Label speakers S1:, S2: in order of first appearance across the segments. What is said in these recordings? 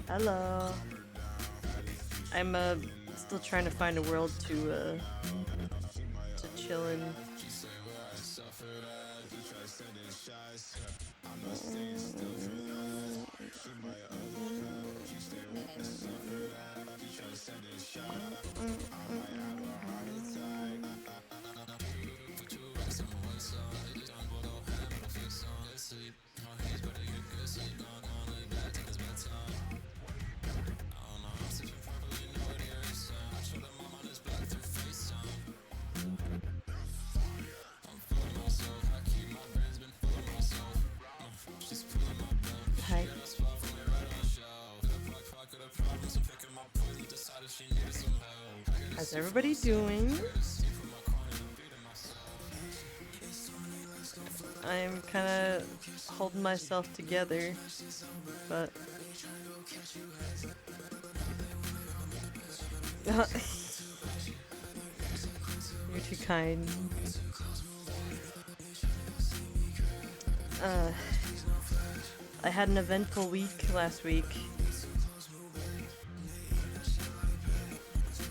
S1: Hello. I'm still trying to find a world to chill in. Hi. How's everybody doing? I'm kind of holding myself together, but you're too kind. I had an eventful week last week,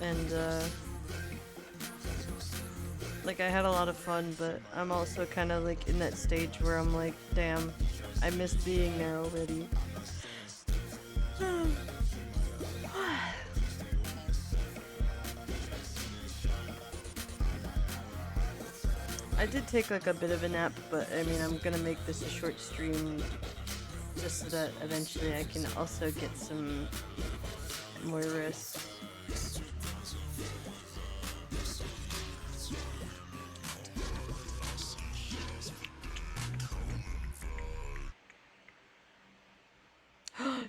S1: and like I had a lot of fun, but I'm also kind of like in that stage where I'm like, damn, I missed being there already. I did take like a bit of a nap, but I mean, I'm gonna make this a short stream just so that eventually I can also get some more rest.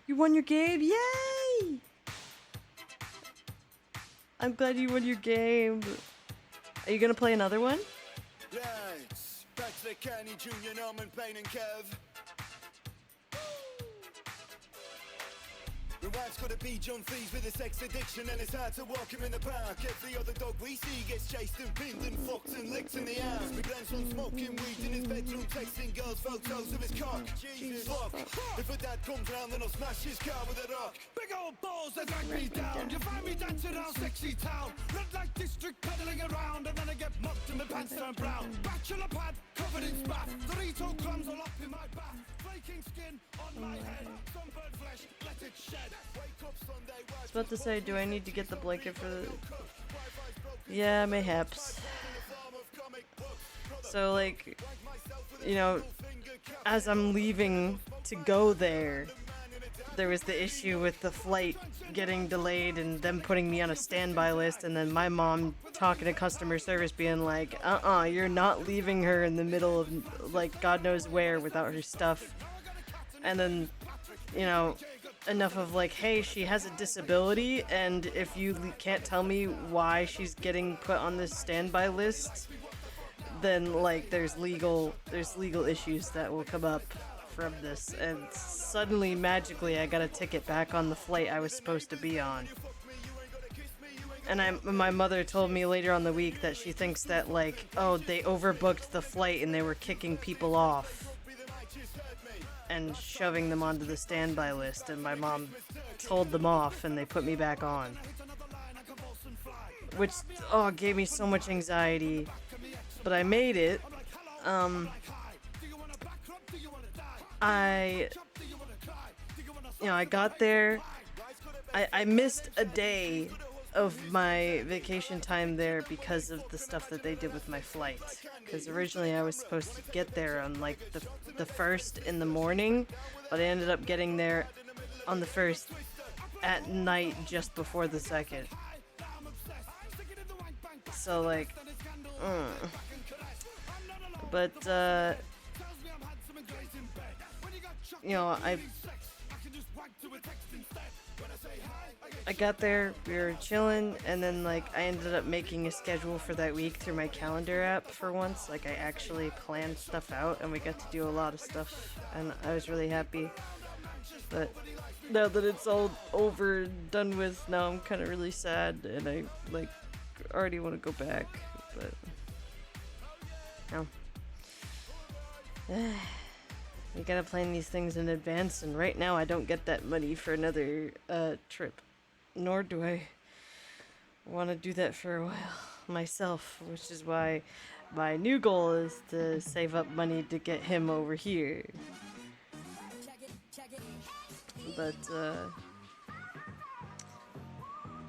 S1: You won your game! Yay! I'm glad you won your game. Are you gonna play another one?
S2: Right, back to the Kenny Jr. Norman Payne and Kev. Rewind's gotta be John Fees with a sex addiction, and it's hard to walk him in the park. Every other dog we see gets chased and pinned and fucked and licked in the ass. Big Glenn's on smoking weed in his bedroom, texting girls photos of his cock. Jesus fuck. If a dad comes round, then I'll smash his car with a rock. Big old balls that drag me down. You find me dancing around sexy town. Red light district pedaling around, and then I get mucked and my pants turn brown. Bachelor pad covered in spaff. Dorito crumbs all up in my bath. Flaking skin on my head. Sunburned flesh, let it shed. Wake up Sunday.
S1: I was about to say, do I need to get the blanket for the... Yeah, mayhaps. So, like, you know, as I'm leaving to go there, there was the issue with the flight getting delayed and them putting me on a standby list, and then my mom talking to customer service being like, you're not leaving her in the middle of, like, God knows where without her stuff. And then, you know, enough of like, hey, she has a disability, and if you can't tell me why she's getting put on this standby list, then like there's legal issues that will come up from this. And suddenly, magically, I got a ticket back on the flight I was supposed to be on. And my mother told me later on the week that she thinks that like, oh, they overbooked the flight and they were kicking people off and shoving them onto the standby list, and my mom told them off and they put me back on. Which, gave me so much anxiety. But I made it. I got there. I missed a day of my vacation time there because of the stuff that they did with my flight. Because originally I was supposed to get there on like the 1st in the morning, but I ended up getting there on the 1st at night just before the 2nd. So like, but you know, I got there, we were chilling, and then like I ended up making a schedule for that week through my calendar app for once. Like I actually planned stuff out and we got to do a lot of stuff, and I was really happy. But now that it's all over and done with, now I'm kind of really sad, and I like already want to go back, but no. You gotta plan these things in advance, and right now I don't get that money for another trip. Nor do I want to do that for a while myself, which is why my new goal is to save up money to get him over here. But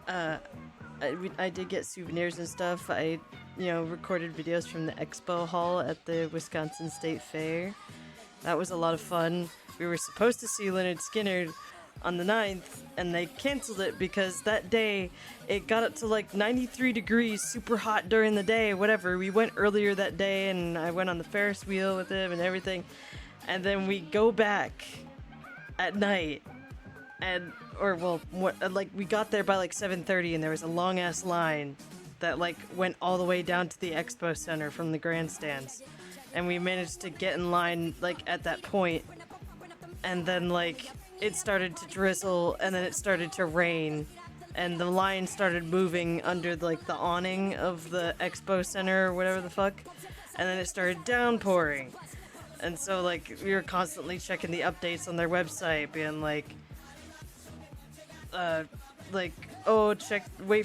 S1: I did get souvenirs and stuff. I recorded videos from the expo hall at the Wisconsin State Fair. That was a lot of fun. We were supposed to see Leonard Skinner on the 9th, and they canceled it because that day it got up to like 93 degrees, super hot during the day, whatever. We went earlier that day, and I went on the Ferris wheel with him and everything. And then we go back at night, and we got there by like 7:30, and there was a long ass line that like went all the way down to the expo center from the grandstands, and we managed to get in line like at that point, and then like it started to drizzle, and then it started to rain, and the line started moving under like the awning of the expo center or whatever the fuck, and then it started downpouring. And so like we were constantly checking the updates on their website, being like wait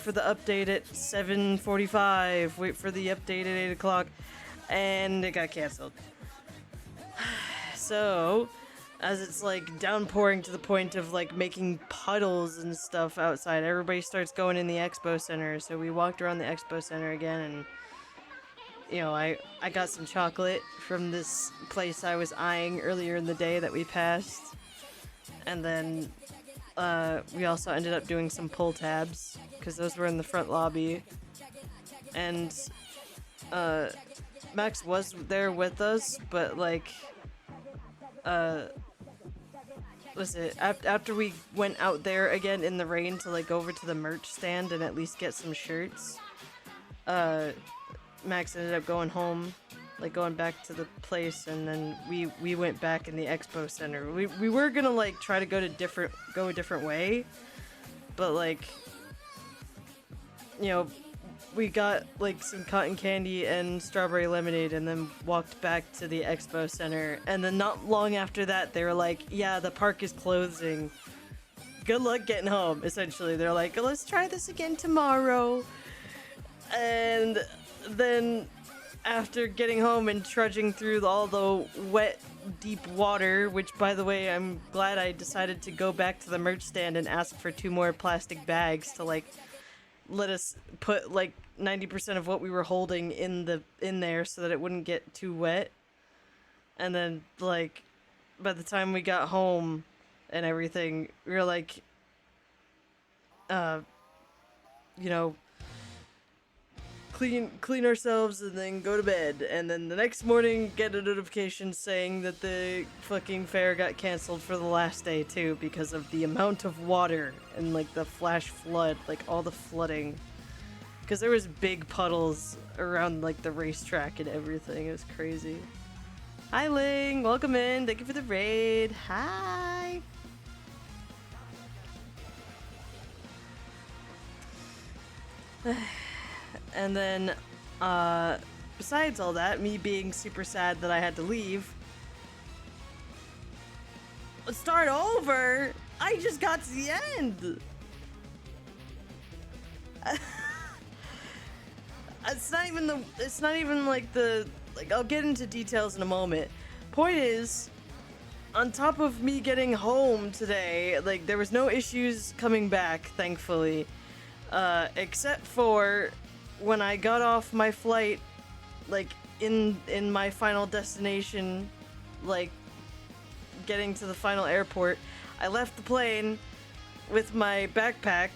S1: for the update at 7:45, wait for the update at 8 o'clock, and it got canceled. So as it's like downpouring to the point of like making puddles and stuff outside, everybody starts going in the expo center. So we walked around the expo center again, and I got some chocolate from this place I was eyeing earlier in the day that we passed. And then we also ended up doing some pull tabs because those were in the front lobby. And Max was there with us, but like was it after we went out there again in the rain to like go over to the merch stand and at least get some shirts, Max ended up going home, like going back to the place, and then we went back in the expo center. We were gonna like try to go a different way, but like, we got like some cotton candy and strawberry lemonade and then walked back to the expo center, and then not long after that they were like, yeah, the park is closing, good luck getting home. Essentially they're like, let's try this again tomorrow. And then after getting home and trudging through all the wet deep water, which by the way I'm glad I decided to go back to the merch stand and ask for 2 more plastic bags to like let us put like 90% of what we were holding in there so that it wouldn't get too wet. And then like by the time we got home and everything, we were like clean ourselves and then go to bed, and then the next morning get a notification saying that the fucking fair got canceled for the last day too because of the amount of water and like the flash flood, like all the flooding, because there was big puddles around like the racetrack and everything. It was crazy. Hi Ling, welcome in, thank you for the raid. Hi. And then, besides all that, me being super sad that I had to leave. Let's start over! I just got to the end! It's not even like I'll get into details in a moment. Point is, on top of me getting home today, like, there was no issues coming back, thankfully. Except for when I got off my flight, like in my final destination, like getting to the final airport, I left the plane with my backpack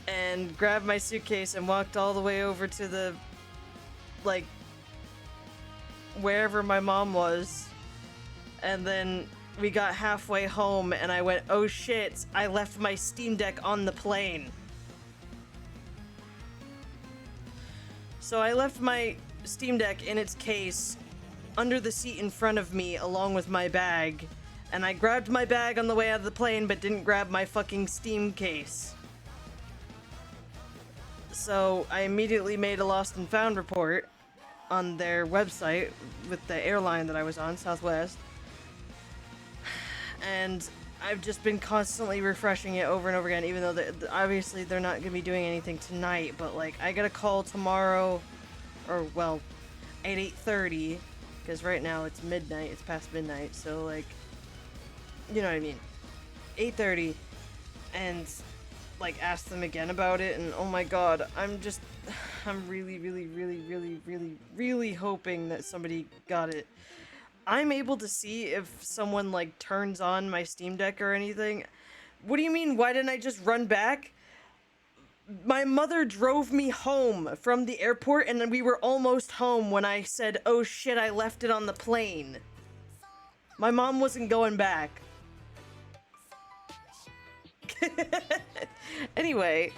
S1: and grabbed my suitcase and walked all the way over to the, like, wherever my mom was. And then we got halfway home and I went, oh shit, I left my Steam Deck on the plane. So I left my Steam Deck in its case under the seat in front of me along with my bag, and I grabbed my bag on the way out of the plane but didn't grab my fucking Steam case. So I immediately made a lost and found report on their website with the airline that I was on, Southwest. And I've just been constantly refreshing it over and over again, even though obviously they're not going to be doing anything tonight, but like I got a call tomorrow, or well, at 8:30, because right now it's midnight, it's past midnight, so like, you know what I mean, 8:30, and like ask them again about it, and oh my god, I'm really hoping that somebody got it. I'm able to see if someone like turns on my Steam Deck or anything. What do you mean? Why didn't I just run back? My mother drove me home from the airport and then we were almost home when I said, oh shit, I left it on the plane. My mom wasn't going back. Anyway,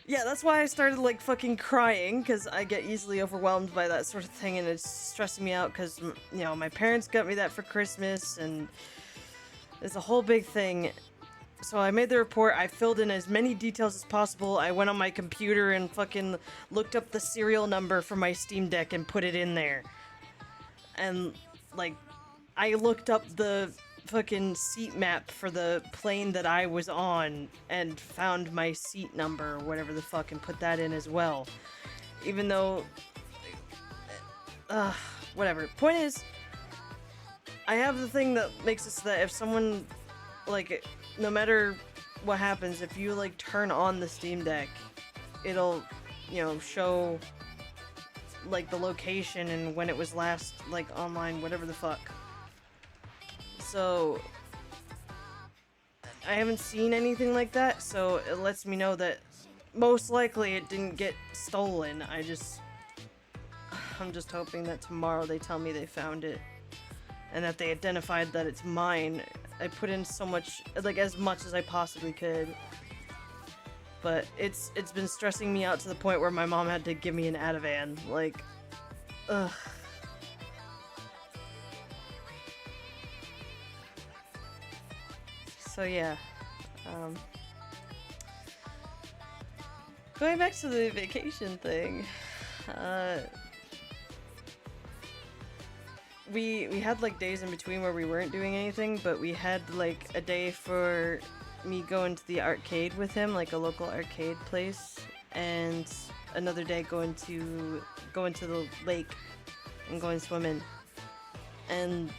S1: yeah, that's why I started, like, fucking crying, because I get easily overwhelmed by that sort of thing, and it's stressing me out, because, you know, my parents got me that for Christmas, and it's a whole big thing. So I made the report, I filled in as many details as possible, I went on my computer and fucking looked up the serial number for my Steam Deck and put it in there. And, like, I looked up the fucking seat map for the plane that I was on and found my seat number or whatever the fuck and put that in as well. Even though, whatever. Point is, I have the thing that makes it so that if someone, like, no matter what happens, if you like turn on the Steam Deck it'll, show like the location and when it was last like online, whatever the fuck. So I haven't seen anything like that, so it lets me know that most likely it didn't get stolen. I'm just hoping that tomorrow they tell me they found it and that they identified that it's mine. I put in so much, like as much as I possibly could. But it's been stressing me out to the point where my mom had to give me an Ativan. Like, ugh. So yeah. Going back to the vacation thing. We had like days in between where we weren't doing anything, but we had like a day for me going to the arcade with him, like a local arcade place, and another day going to the lake and going swimming. And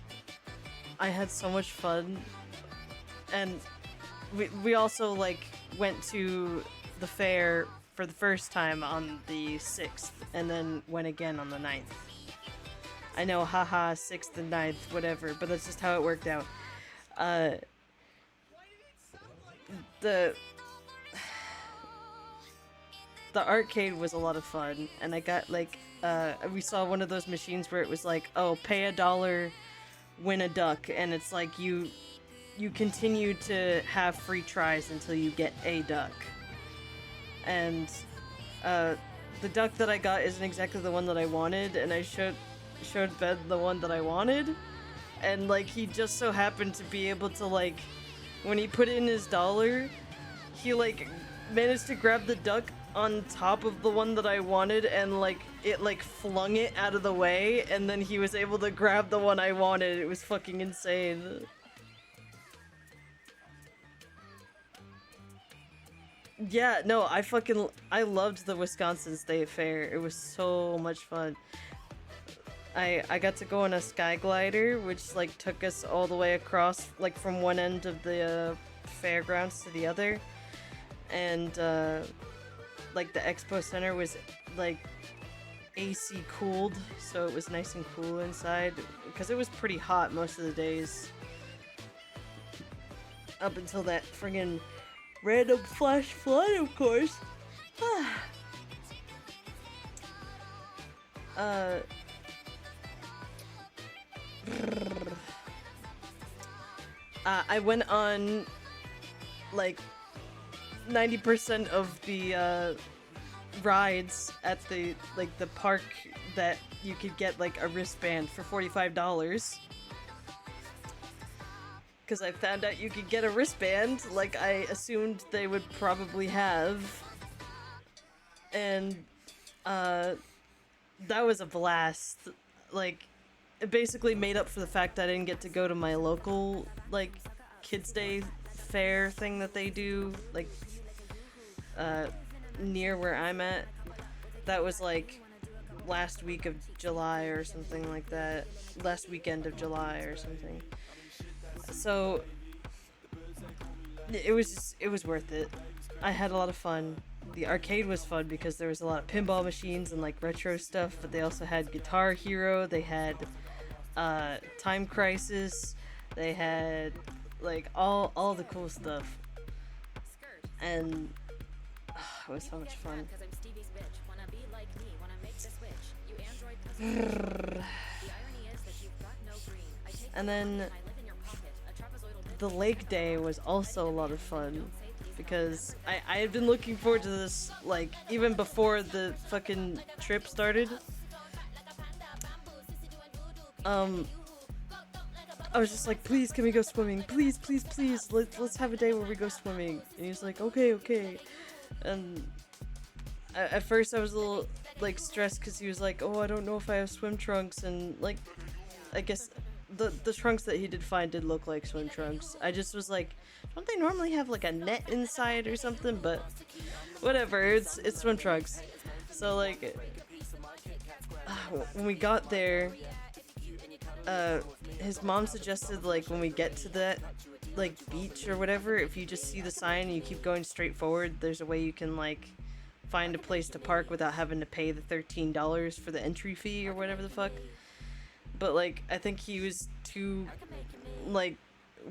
S1: I had so much fun. And we also like went to the fair for the first time on the 6th and then went again on the 9th. I know, haha, 6th and 9th, whatever, but that's just how it worked out. The arcade was a lot of fun, and I got like we saw one of those machines where it was like, oh, pay $1, win a duck, and it's like you continue to have free tries until you get a duck. And the duck that I got isn't exactly the one that I wanted, and I showed Ben the one that I wanted, and like he just so happened to be able to, like, when he put in his $1, he like managed to grab the duck on top of the one that I wanted, and like it like flung it out of the way, and then he was able to grab the one I wanted. It was fucking insane. Yeah, no, I loved the Wisconsin State Fair. It was so much fun. I got to go on a sky glider, which like took us all the way across, like from one end of the fairgrounds to the other, and like the expo center was like AC cooled, so it was nice and cool inside because it was pretty hot most of the days up until that friggin' random flash flood, of course. I went on like 90% of the rides at the park that you could get like a wristband for $45. Because I found out you could get a wristband, like I assumed they would probably have. And that was a blast. Like, it basically made up for the fact that I didn't get to go to my local, like, Kids Day fair thing that they do, like, near where I'm at. That was, like, last week of July or something like that. Last weekend of July or something. So, it was worth it. I had a lot of fun. The arcade was fun because there was a lot of pinball machines and, like, retro stuff, but they also had Guitar Hero, they had Time Crisis, they had like all the cool stuff, and it was so much fun. And then the lake day was also a lot of fun because I had been looking forward to this, like, even before the fucking trip started. I was just like, please, can we go swimming? Please, please, please, let's have a day where we go swimming. And he's like, okay. And at first I was a little, like, stressed because he was like, oh, I don't know if I have swim trunks, and, like, I guess the trunks that he did find did look like swim trunks. I just was like, don't they normally have, like, a net inside or something? But whatever, it's swim trunks. So, like, when we got there, his mom suggested, like, when we get to that, like, beach or whatever, if you just see the sign and you keep going straight forward, there's a way you can, like, find a place to park without having to pay the $13 for the entry fee or whatever the fuck. But like, I think he was too like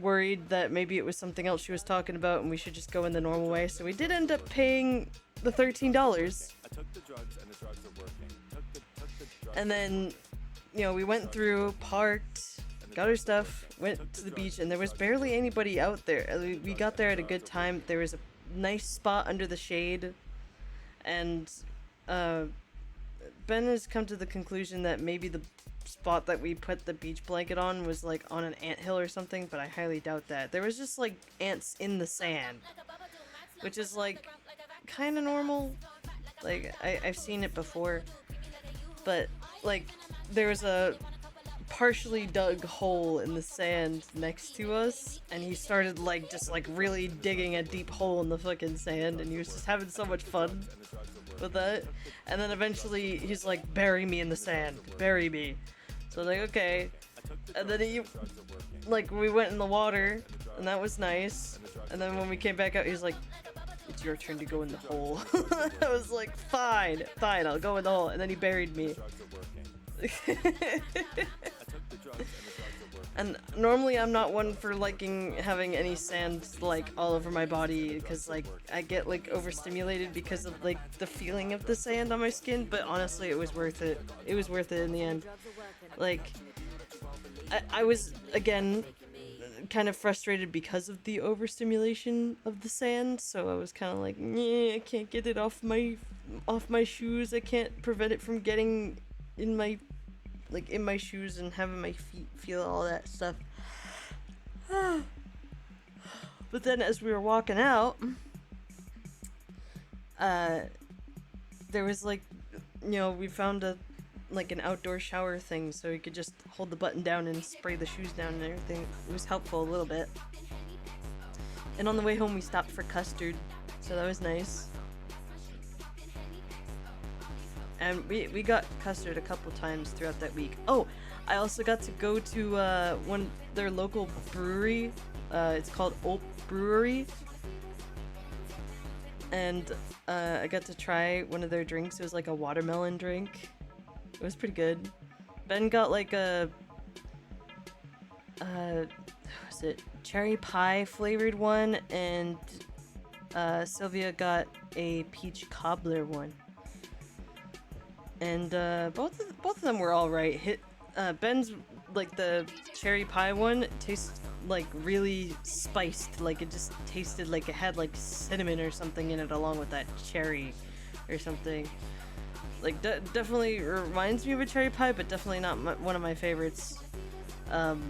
S1: worried that maybe it was something else she was talking about and we should just go in the normal way. So we did end up paying the $13. And then, you know, we went through, parked, got our stuff, went to the beach, and there was barely anybody out there. We got there at a good time. There was a nice spot under the shade, and Ben has come to the conclusion that maybe the spot that we put the beach blanket on was like on an anthill or something, but I highly doubt that. There was just like ants in the sand, which is like kind of normal. Like I've seen it before, but like there was a partially dug hole in the sand next to us, and he started like just like really digging a deep hole in the fucking sand, and he was just having so much fun with that. And then eventually he's like, bury me in the sand, bury me. So I'm like, okay. And then he like, we went in the water, and that was nice. And then when we came back out, he was like, it's your turn to go in the hole. I was like, fine, I'll go in the hole. And then he buried me. And normally I'm not one for liking having any sand like all over my body, because like I get like overstimulated because of like the feeling of the sand on my skin, but honestly it was worth it. It was worth it in the end. Like I was again kind of frustrated because of the overstimulation of the sand, so I was kind of like, yeah, I can't get it off my shoes. I can't prevent it from getting in my shoes and having my feet feel all that stuff. But then as we were walking out, there was like, you know, we found an outdoor shower thing, so you could just hold the button down and spray the shoes down and everything. It was helpful a little bit. And on the way home we stopped for custard, so that was nice. And we got custard a couple times throughout that week. Oh, I also got to go to their local brewery. It's called Old Brewery. And I got to try one of their drinks. It was like a watermelon drink. It was pretty good. Ben got like a was it cherry pie flavored one, and Sylvia got a peach cobbler one. And both of them were all right. Ben's like the cherry pie one tastes like really spiced. Like it just tasted like it had like cinnamon or something in it along with that cherry or something. Like definitely reminds me of a cherry pie, but definitely not one of my favorites. And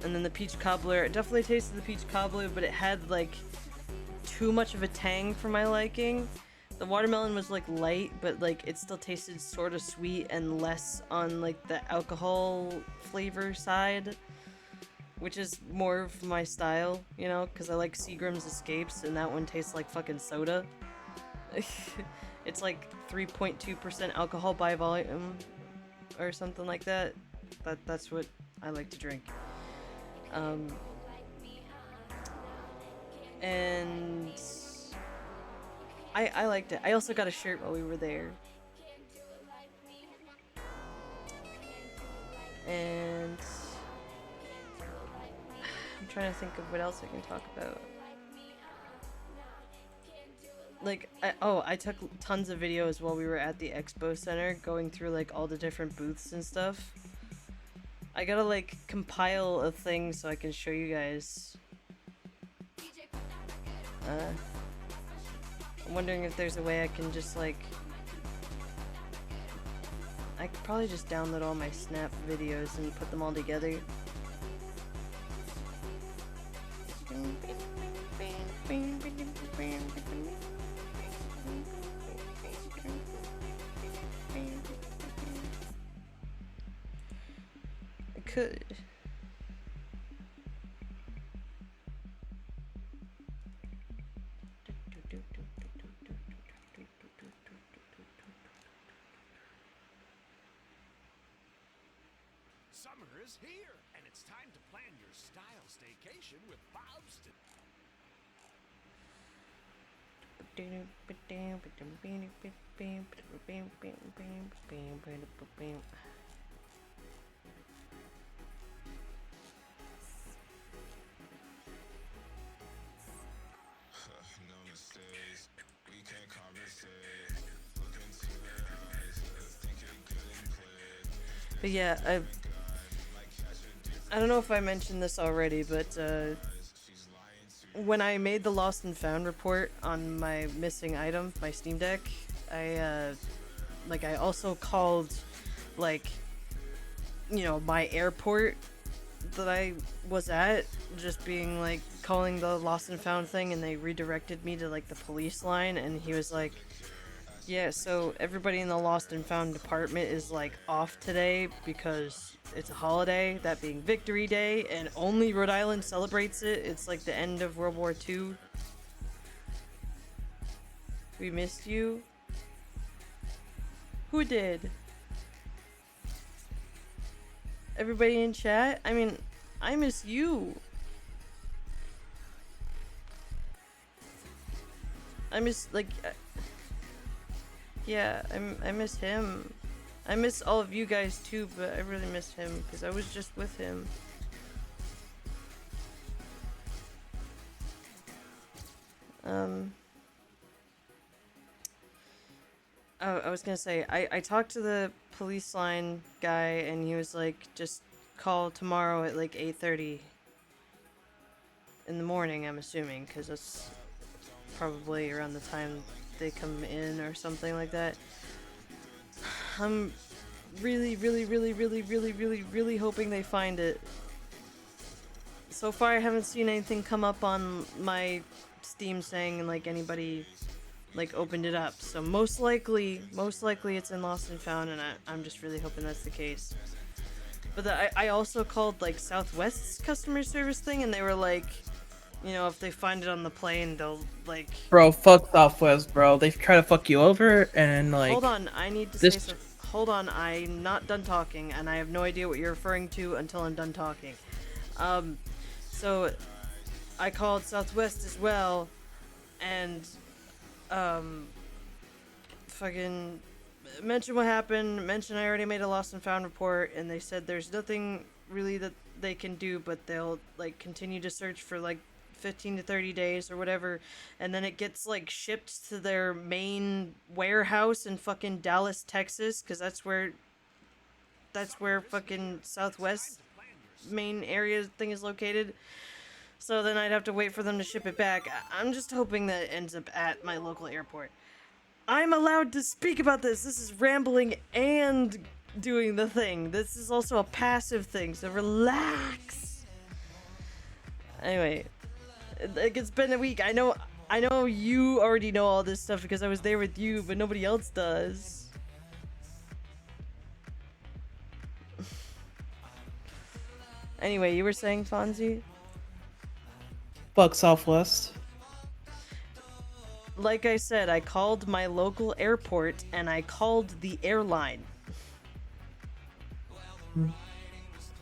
S1: then the peach cobbler, it definitely tasted the peach cobbler, but it had like too much of a tang for my liking. The watermelon was like light, but like it still tasted sort of sweet and less on like the alcohol flavor side, which is more of my style, you know, because I like Seagram's Escapes, and that one tastes like fucking soda. It's like 3.2% alcohol by volume or something like that. That's what I like to drink. And I liked it. I also got a shirt while we were there. And I'm trying to think of what else I can talk about. Like, I took tons of videos while we were at the expo center, going through like all the different booths and stuff. I gotta like compile a thing so I can show you guys. I'm wondering if there's a way I can just like, I could probably just download all my Snap videos and put them all together. I could.
S3: Summer is here, and it's time to plan your style staycation with Bob's.
S1: But yeah, I don't know if I mentioned this already, but when I made the lost and found report on my missing item, my Steam Deck, I I also called like my airport that I was at, just being like calling the lost and found thing, and they redirected me to like the police line, and he was like, yeah, so everybody in the lost and found department is like off today because it's a holiday, that being Victory Day, and only Rhode Island celebrates it. It's like the end of World War II. We missed you. Who did? Everybody in chat? I mean, I miss you. I miss, yeah, I miss him. I miss all of you guys too, but I really miss him because I was just with him. I was gonna say, I talked to the police line guy, and he was like, just call tomorrow at like 8:30 in the morning, I'm assuming, because that's probably around the time they come in or something like that. I'm really hoping they find it. So far, I haven't seen anything come up on my Steam saying like anybody like opened it up. So most likely it's in Lost and Found, and I'm just really hoping that's the case. But I also called like Southwest's customer service thing, and they were like, if they find it on the plane, they'll like.
S4: Bro, fuck Southwest, bro. They try to fuck you over, and like.
S1: Hold on, I need to say something. Hold on, I'm not done talking, and I have no idea what you're referring to until I'm done talking. So I called Southwest as well, and fucking mentioned what happened, mentioned I already made a lost and found report, and they said there's nothing really that they can do, but they'll like continue to search for like 15 to 30 days or whatever, and then it gets like shipped to their main warehouse in fucking Dallas, Texas, because that's where fucking Southwest main area thing is located. So then I'd have to wait for them to ship it back. I'm just hoping that it ends up at my local airport. I'm allowed to speak about this. This is rambling and doing the thing. This is also a passive thing, so relax. Anyway, it's been a week. I know you already know all this stuff because I was there with you, but nobody else does. Anyway, you were saying, Fonzie?
S4: Fuck Southwest.
S1: Like I said, I called my local airport and I called the airline.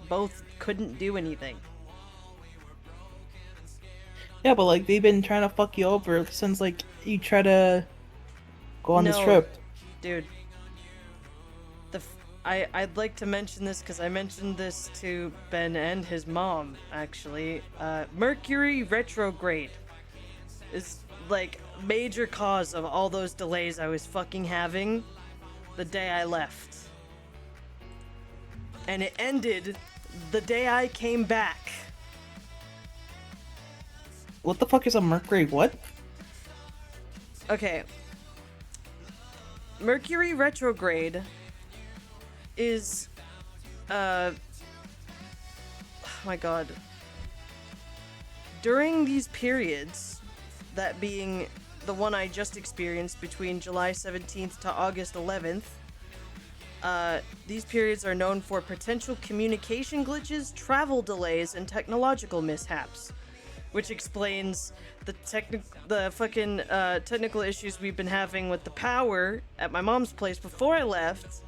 S1: Both couldn't do anything.
S4: Yeah, but like they've been trying to fuck you over since like you try to go on this trip.
S1: Dude. I'd like to mention this because I mentioned this to Ben and his mom, actually. Mercury retrograde is like major cause of all those delays I was fucking having the day I left. And it ended the day I came back.
S4: What the fuck is a Mercury what?
S1: Okay. Mercury retrograde is, oh my god. During these periods, that being the one I just experienced between July 17th to August 11th, these periods are known for potential communication glitches, travel delays, and technological mishaps, which explains the technical issues we've been having with the power at my mom's place before I left.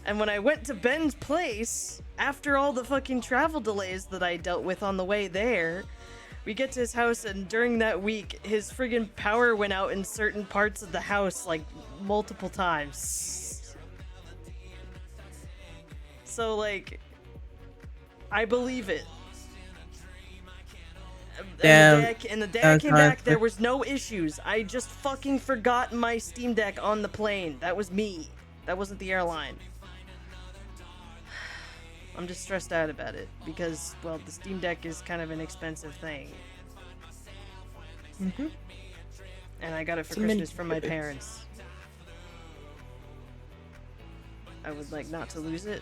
S1: And when I went to Ben's place, after all the fucking travel delays that I dealt with on the way there, We get to his house, and during that week, his friggin' power went out in certain parts of the house, like, multiple times. So, like, I believe it.
S4: Damn.
S1: And the day I came back, there was no issues. I just fucking forgot my Steam Deck on the plane. That was me. That wasn't the airline. I'm just stressed out about it because, well, the Steam Deck is kind of an expensive thing.
S4: Mm-hmm.
S1: And I got it for Christmas from my parents. I would like not to lose it.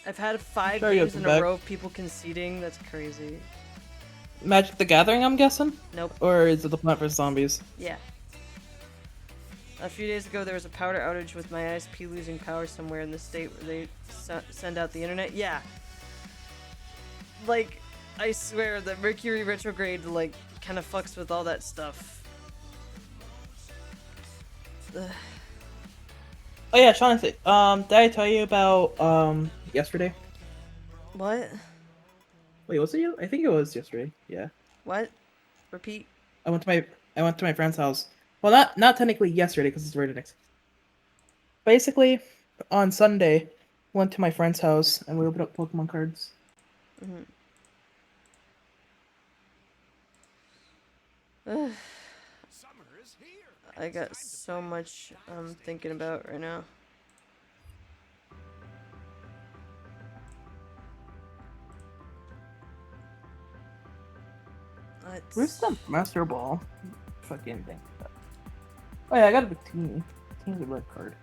S1: I've had 5 games in a row of people conceding. That's crazy.
S4: Magic the Gathering, I'm guessing?
S1: Nope.
S4: Or is it the Plant vs. Zombies?
S1: Yeah. A few days ago, there was a power outage with my ISP losing power somewhere in the state where they send out the internet. Yeah. Like, I swear that Mercury retrograde, like, kind of fucks with all that stuff. Ugh.
S4: Oh yeah, Shaughnessy. Did I tell you about yesterday?
S1: What?
S4: Wait, was it you? I think it was yesterday. Yeah.
S1: What? Repeat.
S4: I went to my friend's house. Well, not technically yesterday because it's already next. Basically, on Sunday, went to my friend's house and we opened up Pokemon cards.
S1: Mm-hmm.
S3: Summer is here.
S1: I got so much I'm thinking about right now.
S4: Where's the Master Ball? Fucking thing. Oh yeah, I got a Victini. Victini's a red card.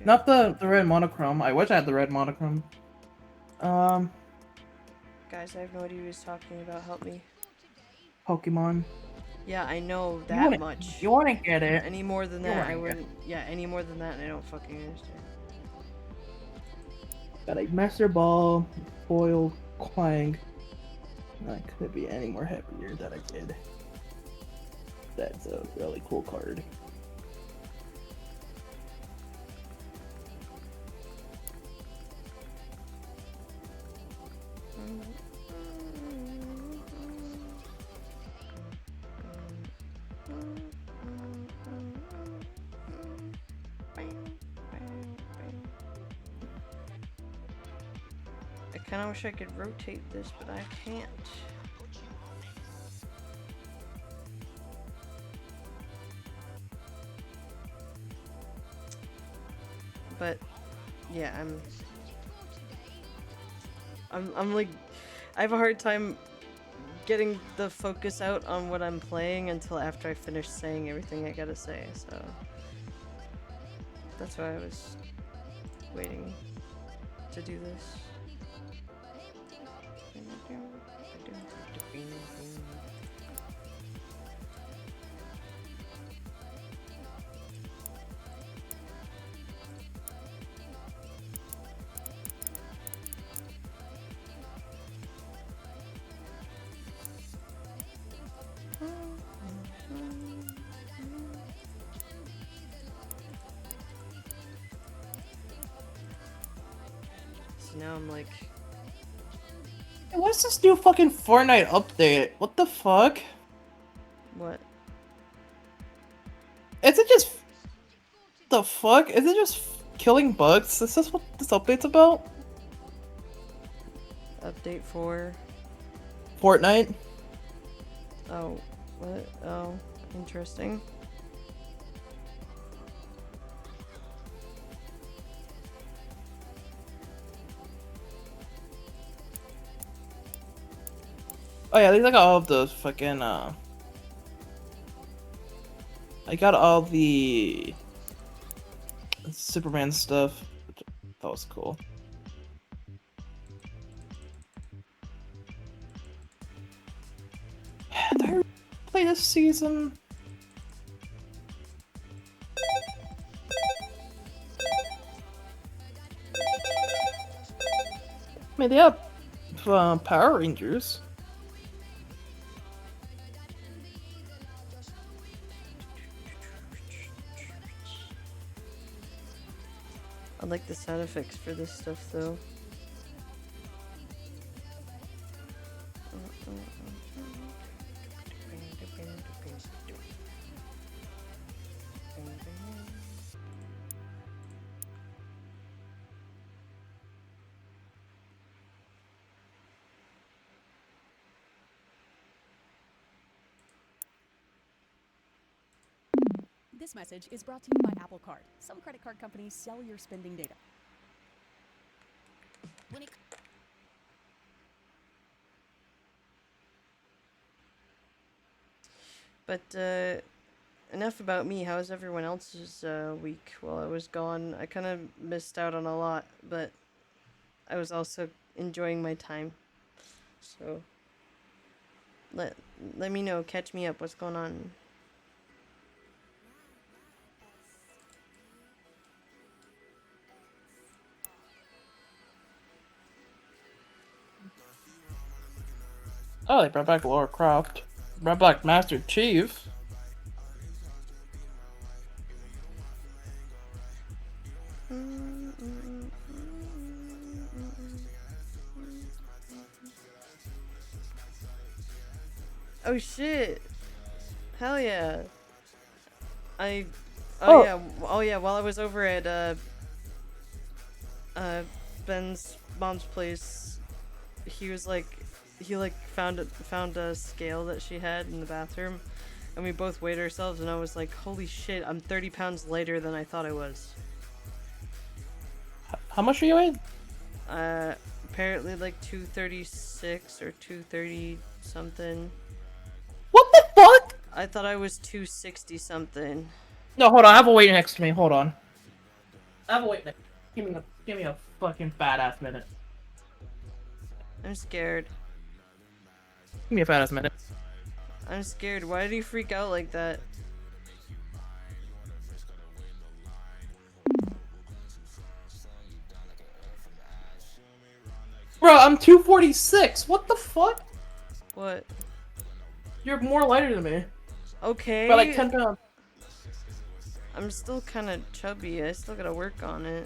S4: Not the red monochrome. I wish I had the red monochrome.
S1: Guys, I have no idea what he's talking about. Help me.
S4: Pokemon.
S1: Yeah, I know that much.
S4: You wanna get it.
S1: Any more than that, I wouldn't. Yeah, any more than that, I don't fucking understand.
S4: Got a Master Ball, foil, Clang. I couldn't be any more happier that I did. That's a really cool card.
S1: I kind of wish I could rotate this, but I can't. But yeah, I'm like, I have a hard time getting the focus out on what I'm playing until after I finish saying everything I gotta say, so that's why I was waiting to do this. So now I'm like,
S4: Hey, what's this new fucking Fortnite update? What the fuck?
S1: what?
S4: Is it just... The fuck? Is it just killing bugs? Is this what this update's about?
S1: Update for?
S4: Fortnite?
S1: Oh, what? Oh, interesting.
S4: Oh yeah, these I got all of the fucking I got all the Superman stuff, which I thought was cool. Did I play this season? I mean, they have Power Rangers.
S1: I like the sound effects for this stuff though.
S5: This message is brought to you by Apple Card. Some credit card companies sell your spending data.
S1: But enough about me. How's everyone else's week while I was gone? I kind of missed out on a lot, but I was also enjoying my time. So let me know. Catch me up. What's going on?
S4: Oh, they brought back Laura Croft. Brought back Master Chief.
S1: Oh shit! Hell yeah! Oh
S4: Oh.
S1: yeah, while I was over at Ben's mom's place, he was like, found a scale that she had in the bathroom, and we both weighed ourselves, and I was like, holy shit, I'm 30 pounds lighter than I thought I was.
S4: How much are you weighing?
S1: Apparently like 236 or 230 something.
S4: What the fuck?
S1: I thought I was 260 something.
S4: No, hold on. I have a weight next to me. Hold on. I have a weight next. Give me a fucking badass minute.
S1: I'm scared.
S4: Give me a badass minute.
S1: I'm scared. Why did he freak out like that?
S4: Bro, I'm 246. What the fuck?
S1: What?
S4: You're more lighter than me.
S1: Okay.
S4: By like 10 pounds.
S1: I'm still kind of chubby. I still gotta work on it.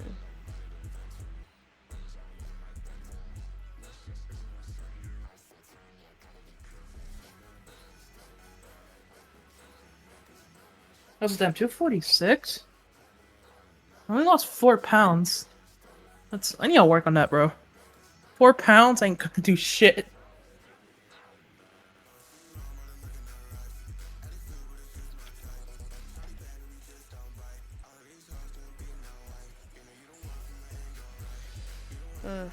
S4: I was damn 246. I only lost 4 pounds. I need to work on that, bro. 4 pounds ain't gonna do shit.
S1: Ugh.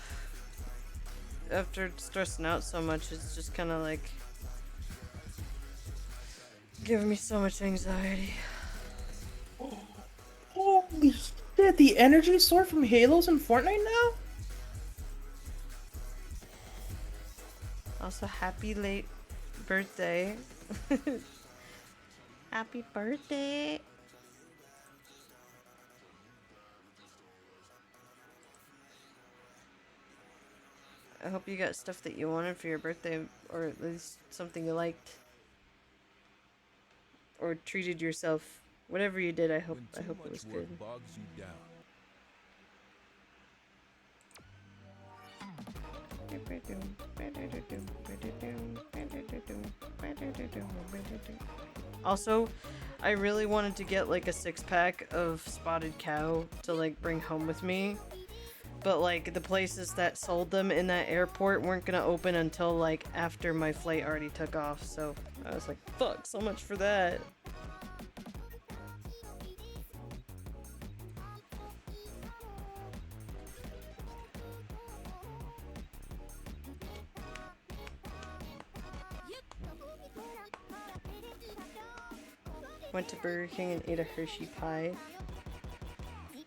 S1: After stressing out so much, it's just kind of like giving me so much anxiety.
S4: Holy shit, the energy sword from Halo's in Fortnite now?
S1: Also, happy late birthday. Happy birthday. I hope you got stuff that you wanted for your birthday, or at least something you liked. Or treated yourself. Whatever you did, I hope it was good.
S3: Bogs you down.
S1: Also, I really wanted to get like a 6-pack of spotted cow to like bring home with me. But like the places that sold them in that airport weren't gonna open until like after my flight already took off. So I was like, fuck, so much for that. Went to Burger King and ate a Hershey pie.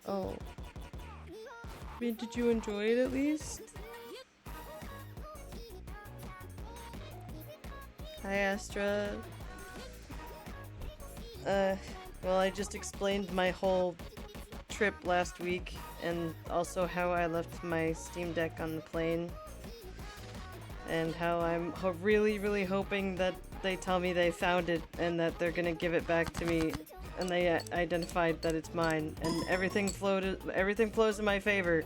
S1: Oh. I mean, did you enjoy it at least? Hi, Astra. Well, I just explained my whole trip last week and also how I left my Steam Deck on the plane. And how I'm really, really hoping that they tell me they found it and that they're gonna give it back to me, and they identified that it's mine, and everything flows in my favor.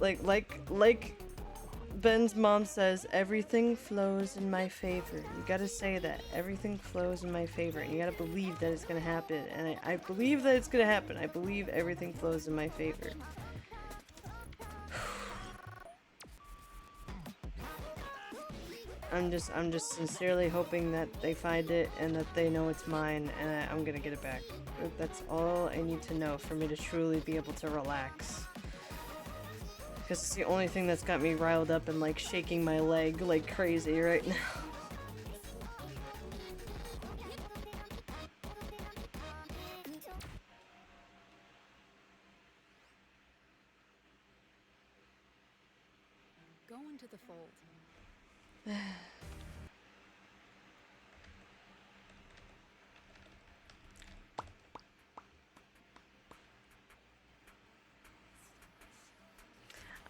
S1: Like Ben's mom says everything flows in my favor. You gotta say that. Everything flows in my favor. And you gotta believe that it's gonna happen. And I believe that it's gonna happen. I believe everything flows in my favor. I'm just sincerely hoping that they find it and that they know it's mine and I'm gonna get it back. That's all I need to know for me to truly be able to relax. Because it's the only thing that's got me riled up and like shaking my leg like crazy right now.
S5: Go into the fold.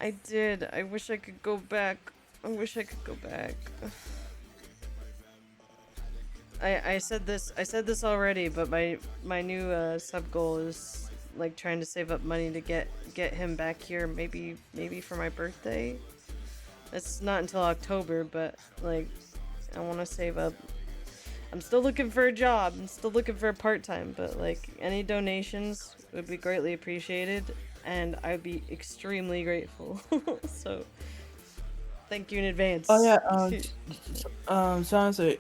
S1: I did. I wish I could go back. I wish I could go back. I said this already, but my new sub goal is like trying to save up money to get him back here maybe for my birthday. It's not until October, but like I want to save up. I'm still looking for a job. I'm still looking for a part-time, but like any donations would be greatly appreciated and I'd be extremely grateful. So thank you in advance.
S4: Oh yeah, so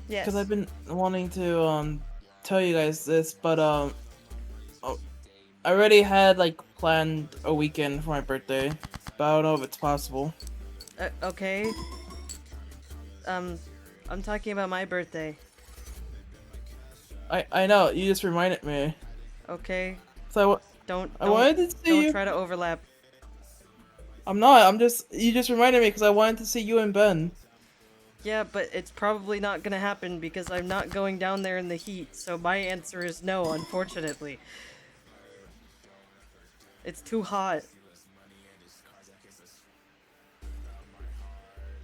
S1: yes.
S4: because I've been wanting to tell you guys this, but oh, I already had like planned a weekend for my birthday, but I don't know if it's possible.
S1: Okay. I'm talking about my birthday.
S4: I know, you just reminded me.
S1: Okay.
S4: So I wanted to see
S1: don't
S4: you.
S1: try to overlap.
S4: I'm not. You just reminded me because I wanted to see you and Ben.
S1: Yeah, but it's probably not gonna happen because I'm not going down there in the heat, so my answer is no, unfortunately. It's too hot.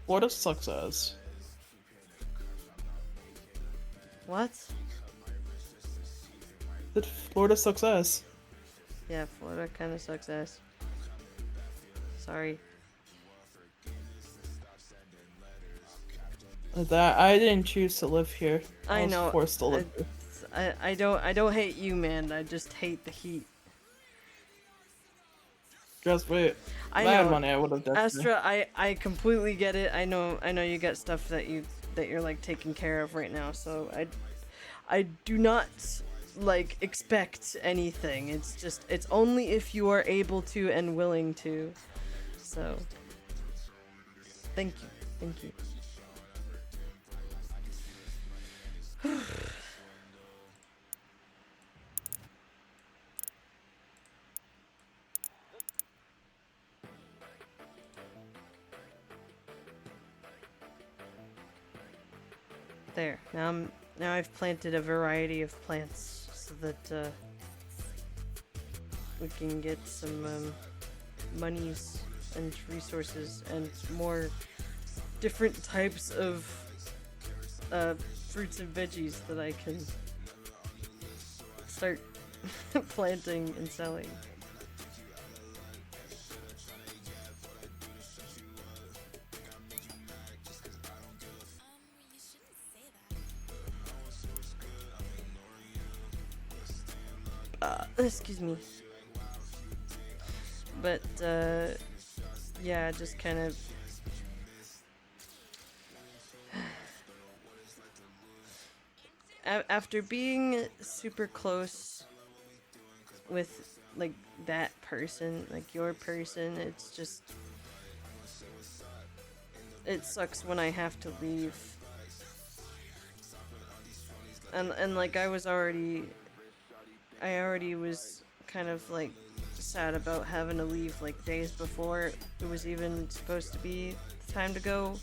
S4: Florida sucks ass.
S1: What?
S4: Florida sucks ass.
S1: Yeah, Florida kinda sucks ass. Sorry.
S4: That I didn't choose to live here.
S1: I
S4: was
S1: know.
S4: forced to live here.
S1: I don't hate you, man. I just hate the heat.
S4: Just wait.
S1: I
S4: If I had
S1: know.
S4: money, I would have done it.
S1: Astra, I completely get it. I know you got stuff that you're like taking care of right now, so I do not like expect anything. It's only if you are able to and willing to. So thank you. There. Now I've planted a variety of plants so that we can get some monies and resources and more different types of fruits and veggies that I can start planting and selling. Excuse me. But, yeah, just kind of... After being super close with, like, that person, like your person, it's just... It sucks when I have to leave. And like, I already was kind of like sad about having to leave like days before it was even supposed to be time to go,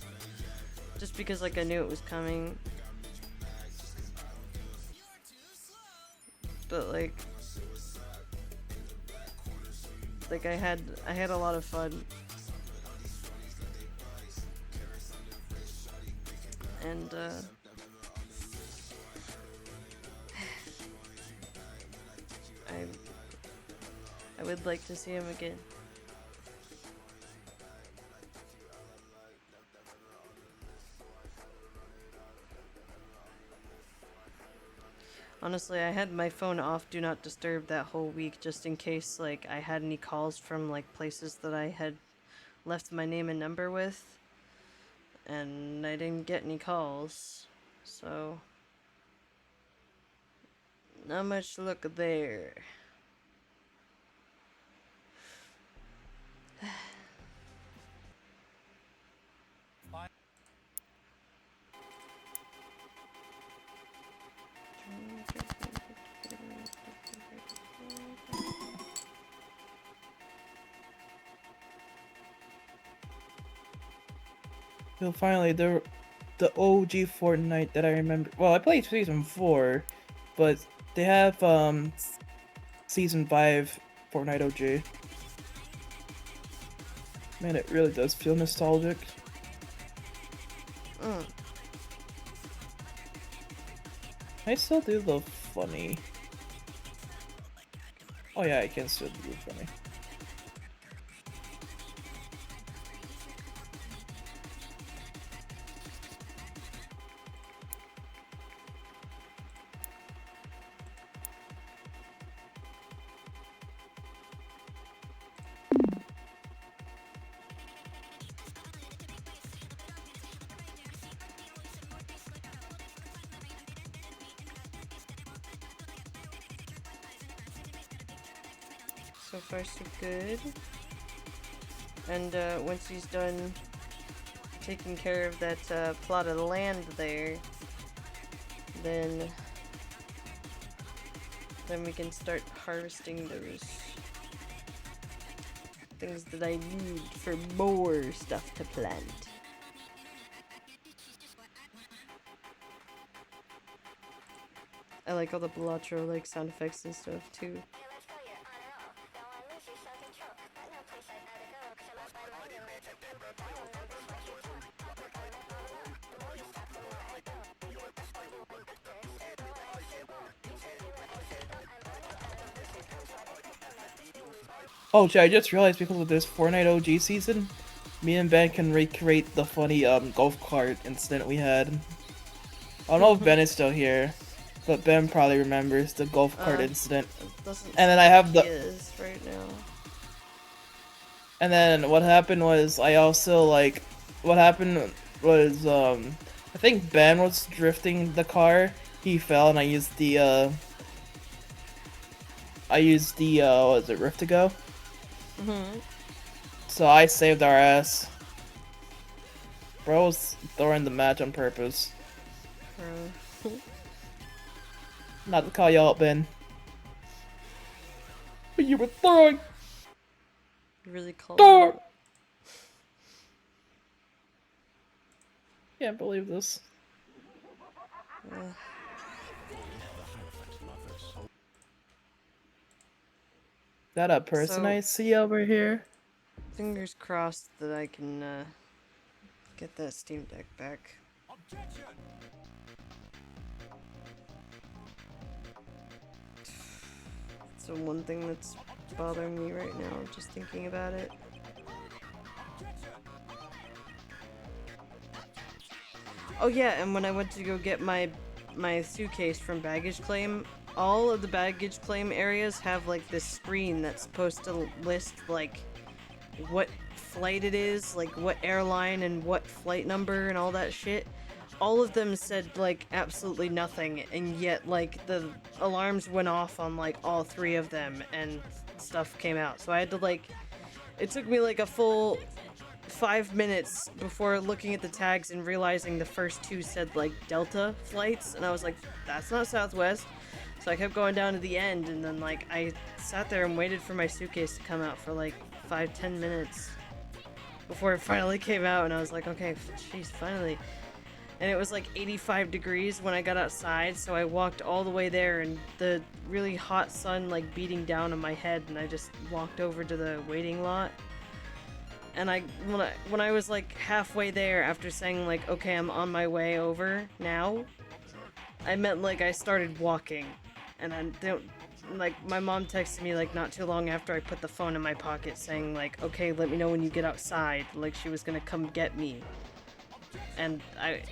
S1: just because like I knew it was coming. But like I had a lot of fun, and I would like to see him again. Honestly, I had my phone off Do Not Disturb that whole week just in case, like, I had any calls from, like, places that I had left my name and number with. And I didn't get any calls. So, not much luck there.
S4: So finally, the OG Fortnite that I remember. Well, I played season 4, but they have season 5 Fortnite OG. Man, it really does feel nostalgic.
S1: Mm.
S4: I still do the funny. Oh yeah, I can still do the funny.
S1: So far, so good. And once he's done taking care of that plot of land there, then we can start harvesting those things that I need for more stuff to plant. I like all the Balatro like sound effects and stuff too.
S4: Oh, shit, I just realized because of this Fortnite OG season, me and Ben can recreate the funny golf cart incident we had. I don't know if Ben is still here, but Ben probably remembers the golf cart incident. And then I have the.
S1: He is right now.
S4: And then what happened was I also like. What happened was I think Ben was drifting the car. He fell, and I used the what was it, Rift to go?
S1: Mm-hmm.
S4: So I saved our ass. Bro was throwing the match on purpose. Not to call you out, Ben. But you were throwing.
S1: Really cold.
S4: Throw. Can't believe this. That a person
S1: So-
S4: I see over here?
S1: Fingers crossed that I can get that Steam Deck back.
S3: Objection!
S1: It's the one thing that's bothering me right now, just thinking about it. Oh yeah, and when I went to go get my suitcase from baggage claim, all of the baggage claim areas have like this screen that's supposed to list like what flight it is, like what airline and what flight number and all that shit. All of them said like absolutely nothing, and yet like the alarms went off on like all 3 of them and stuff came out. So I had to like, it took me like a full 5 minutes before looking at the tags and realizing the first 2 said like Delta flights, and I was like, that's not Southwest. So I kept going down to the end, and then like I sat there and waited for my suitcase to come out for like 5-10 minutes before it finally came out, and I was like, okay, jeez, finally. And it was like 85 degrees when I got outside, so I walked all the way there, and the really hot sun like beating down on my head, and I just walked over to the waiting lot. And when I was like halfway there, after saying like, okay, I'm on my way over now, I meant like I started walking. And I don't, like, my mom texted me like not too long after I put the phone in my pocket saying like, okay, let me know when you get outside, like she was gonna come get me. And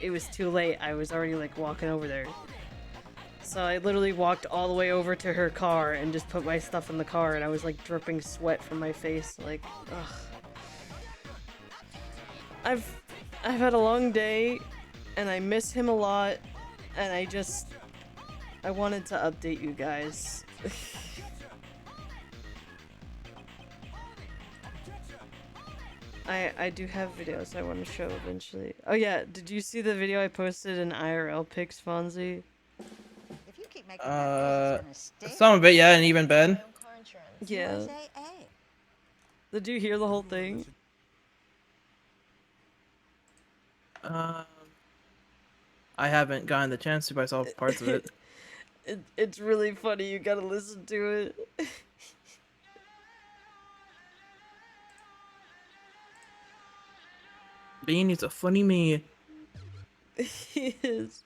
S1: it was too late. I was already like walking over there. So I literally walked all the way over to her car and just put my stuff in the car, and I was like dripping sweat from my face. Like, ugh. I've had a long day, and I miss him a lot, and I wanted to update you guys. I do have videos I want to show eventually. Oh yeah, did you see the video I posted in IRL pics, Fonzie?
S6: If you keep making that face, it's gonna stick.
S4: Some of it, yeah, and even Ben.
S6: Car insurance.
S1: Yeah.
S6: USAA.
S1: Did you hear the whole thing?
S4: I haven't gotten the chance to, but I saw parts of it.
S1: It's really funny, you gotta listen to it.
S4: Bean is a funny me.
S1: He is.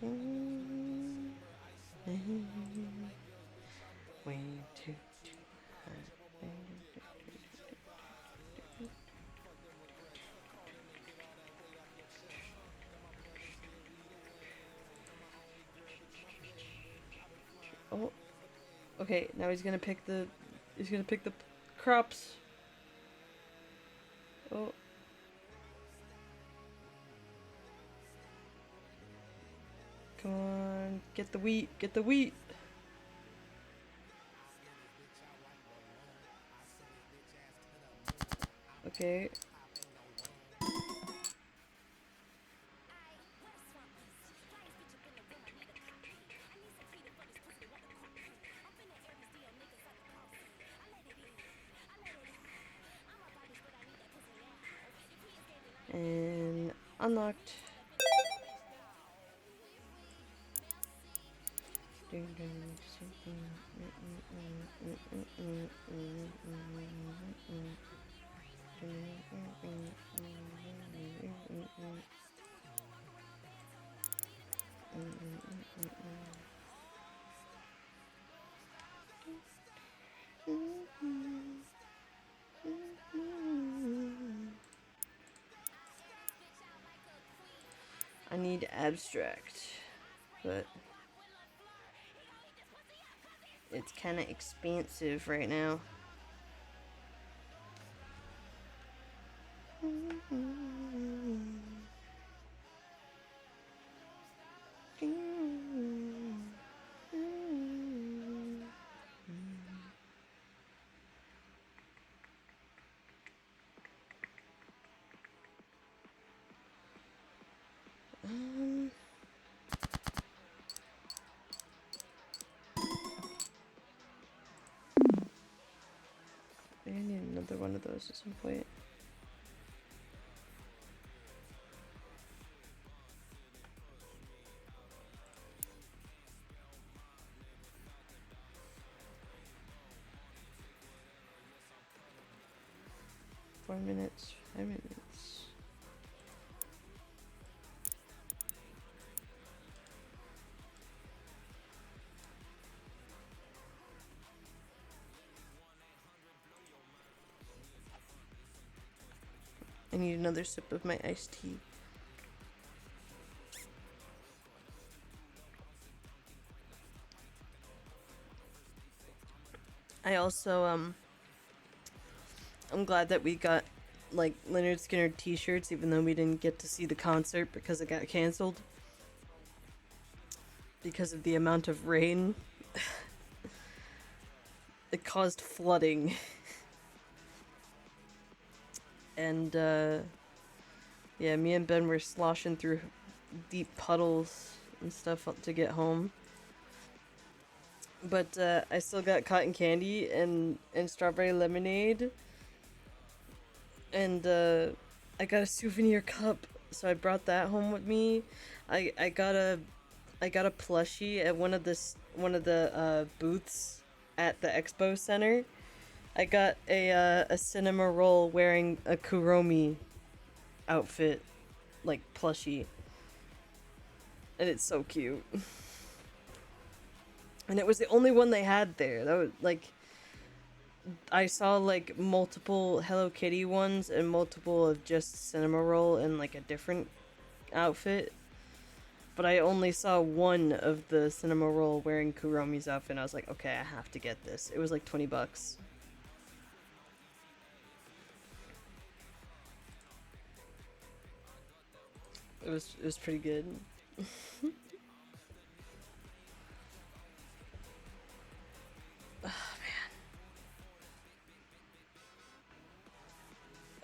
S1: Yeah. Way too Oh, okay. Now he's gonna pick the crops. Oh. Come on, get the wheat, get the wheat. Okay. And unlocked. I need abstract, but it's kind of expensive right now. I need another one of those at some point. Four minutes, 5 minutes. I need another sip of my iced tea. I also, I'm glad that we got, like, Leonard Skinner t-shirts, even though we didn't get to see the concert because it got canceled. Because of the amount of rain. It caused flooding. And, yeah, me and Ben were sloshing through deep puddles and stuff to get home. But I still got cotton candy and strawberry lemonade, and I got a souvenir cup, so I brought that home with me. I got a plushie at one of the booths at the expo center. I got a cinema roll wearing a Kuromi outfit, like plushie, and it's so cute. And it was the only one they had there. That was like, I saw like multiple Hello Kitty ones and multiple of just Cinema Roll in like a different outfit. But I only saw one of the Cinema Roll wearing Kuromi's outfit, and I was like, okay, I have to get this. It was like $20. It was pretty good.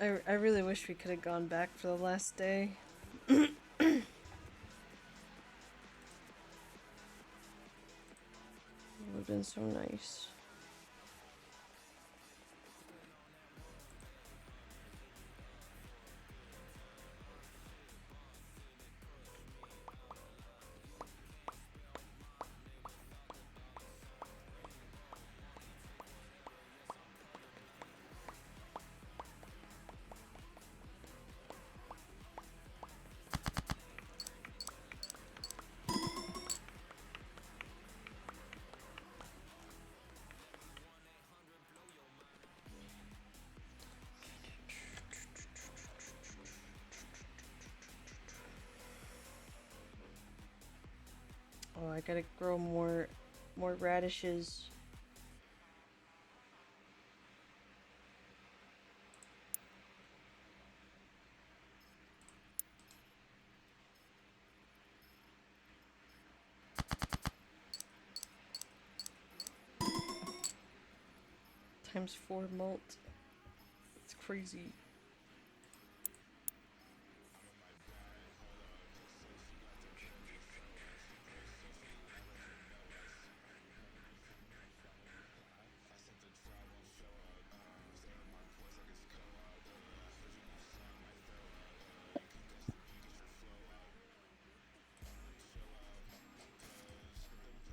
S1: I really wish we could have gone back for the last day. It would have been so nice. Oh, I gotta grow more radishes. Times 4 malt. It's crazy.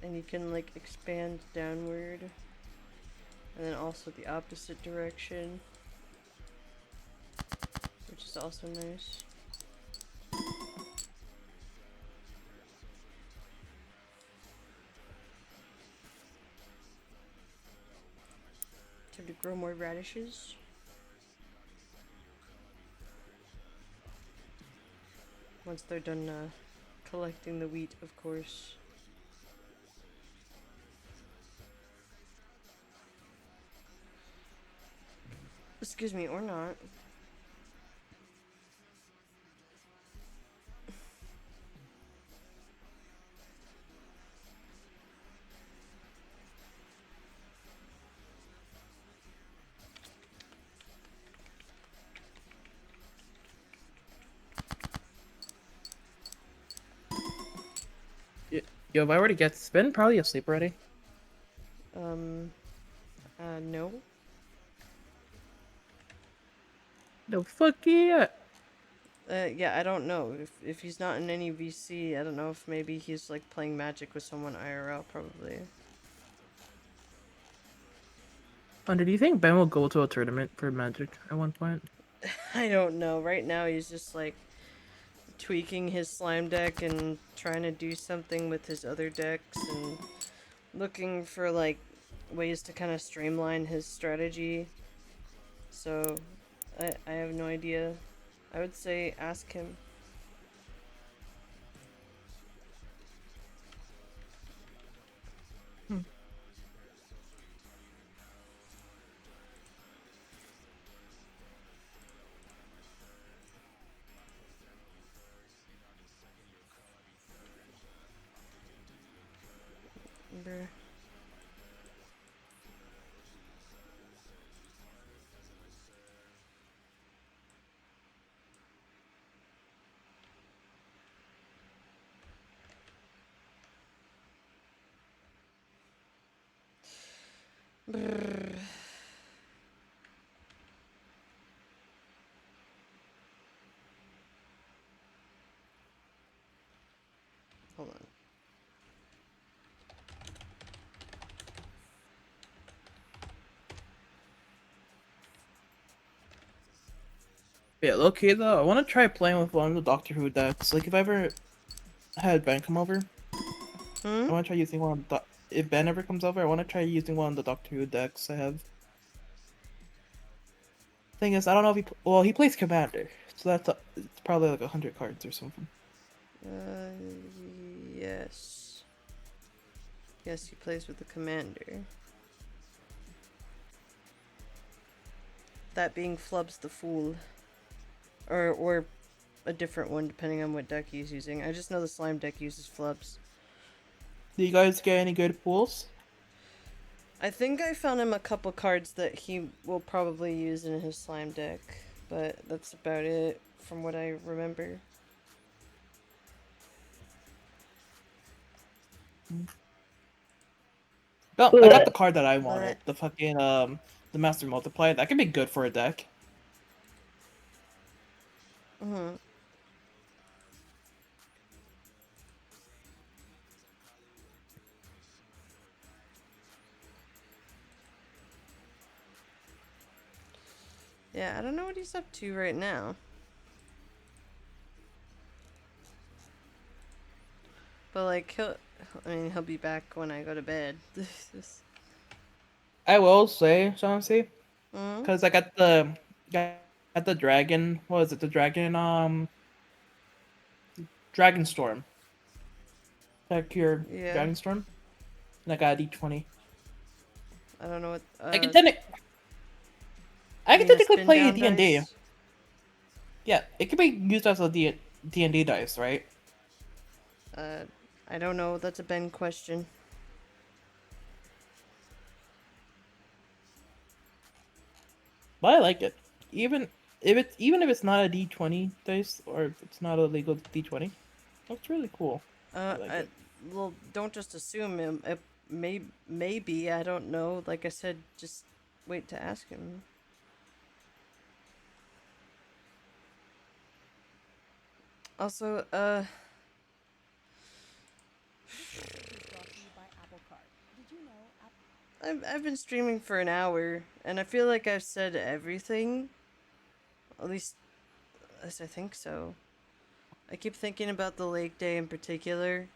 S1: And you can like expand downward, and then also the opposite direction, which is also nice. Time to grow more radishes. Once they're done collecting the wheat, of course. Excuse me, or not.
S4: Yo, if I were to get Spin, probably asleep already.
S1: No.
S4: No, fuck yeah.
S1: Yeah, I don't know. If he's not in any VC, I don't know if maybe he's like playing Magic with someone IRL, probably.
S4: Hunter, do you think Ben will go to a tournament for Magic at one point?
S1: I don't know. Right now he's just like tweaking his slime deck and trying to do something with his other decks and looking for like ways to kind of streamline his strategy. So I have no idea. I would say ask him. Bruh. Brrr. Hold on.
S4: Yeah, okay though. I want to try playing with one of the Doctor Who decks. Like if I ever had Ben come over,
S1: Hmm?
S4: I want to try using one. Of the, if Ben ever comes over, I want to try using one of the Doctor Who decks I have. Thing is, I don't know if well, he plays Commander, so it's probably like 100 cards or something.
S1: Uh, yes. Yes, he plays with the commander. That being Flubs the Fool. Or a different one depending on what deck he's using. I just know the slime deck uses Flubs.
S4: Do you guys get any good pools?
S1: I think I found him a couple cards that he will probably use in his slime deck, but that's about it from what I remember.
S4: No, I got the card that I
S1: But
S4: wanted. The fucking the Master Multiplier. That could be good for a deck.
S1: mhm. Yeah, I don't know what he's up to right now. But like he'll be back when I go to bed.
S4: I will say, Chauncey,
S1: Mm?
S4: because I got the dragon. What was it? The dragon Dragon Storm. Check your
S1: Yeah.
S4: Dragon Storm. And I got a D20.
S1: I don't know what
S4: I can technically
S1: you mean a spin
S4: play
S1: down
S4: D&D.
S1: dice?
S4: Yeah, it can be used as a D&D dice, right?
S1: Uh I don't know, that's a Ben question.
S4: But I like it. Even if it's not a D20 dice or if it's not a legal D20, that's really cool. I like
S1: I
S4: it.
S1: well, don't just assume him. It maybe I don't know. Like I said, just wait to ask him. Also,
S5: Brought to you by Apple Card. Did you know
S1: I've been streaming for an hour, and I feel like I've said everything. At least I think so. I keep thinking about the lake day in particular,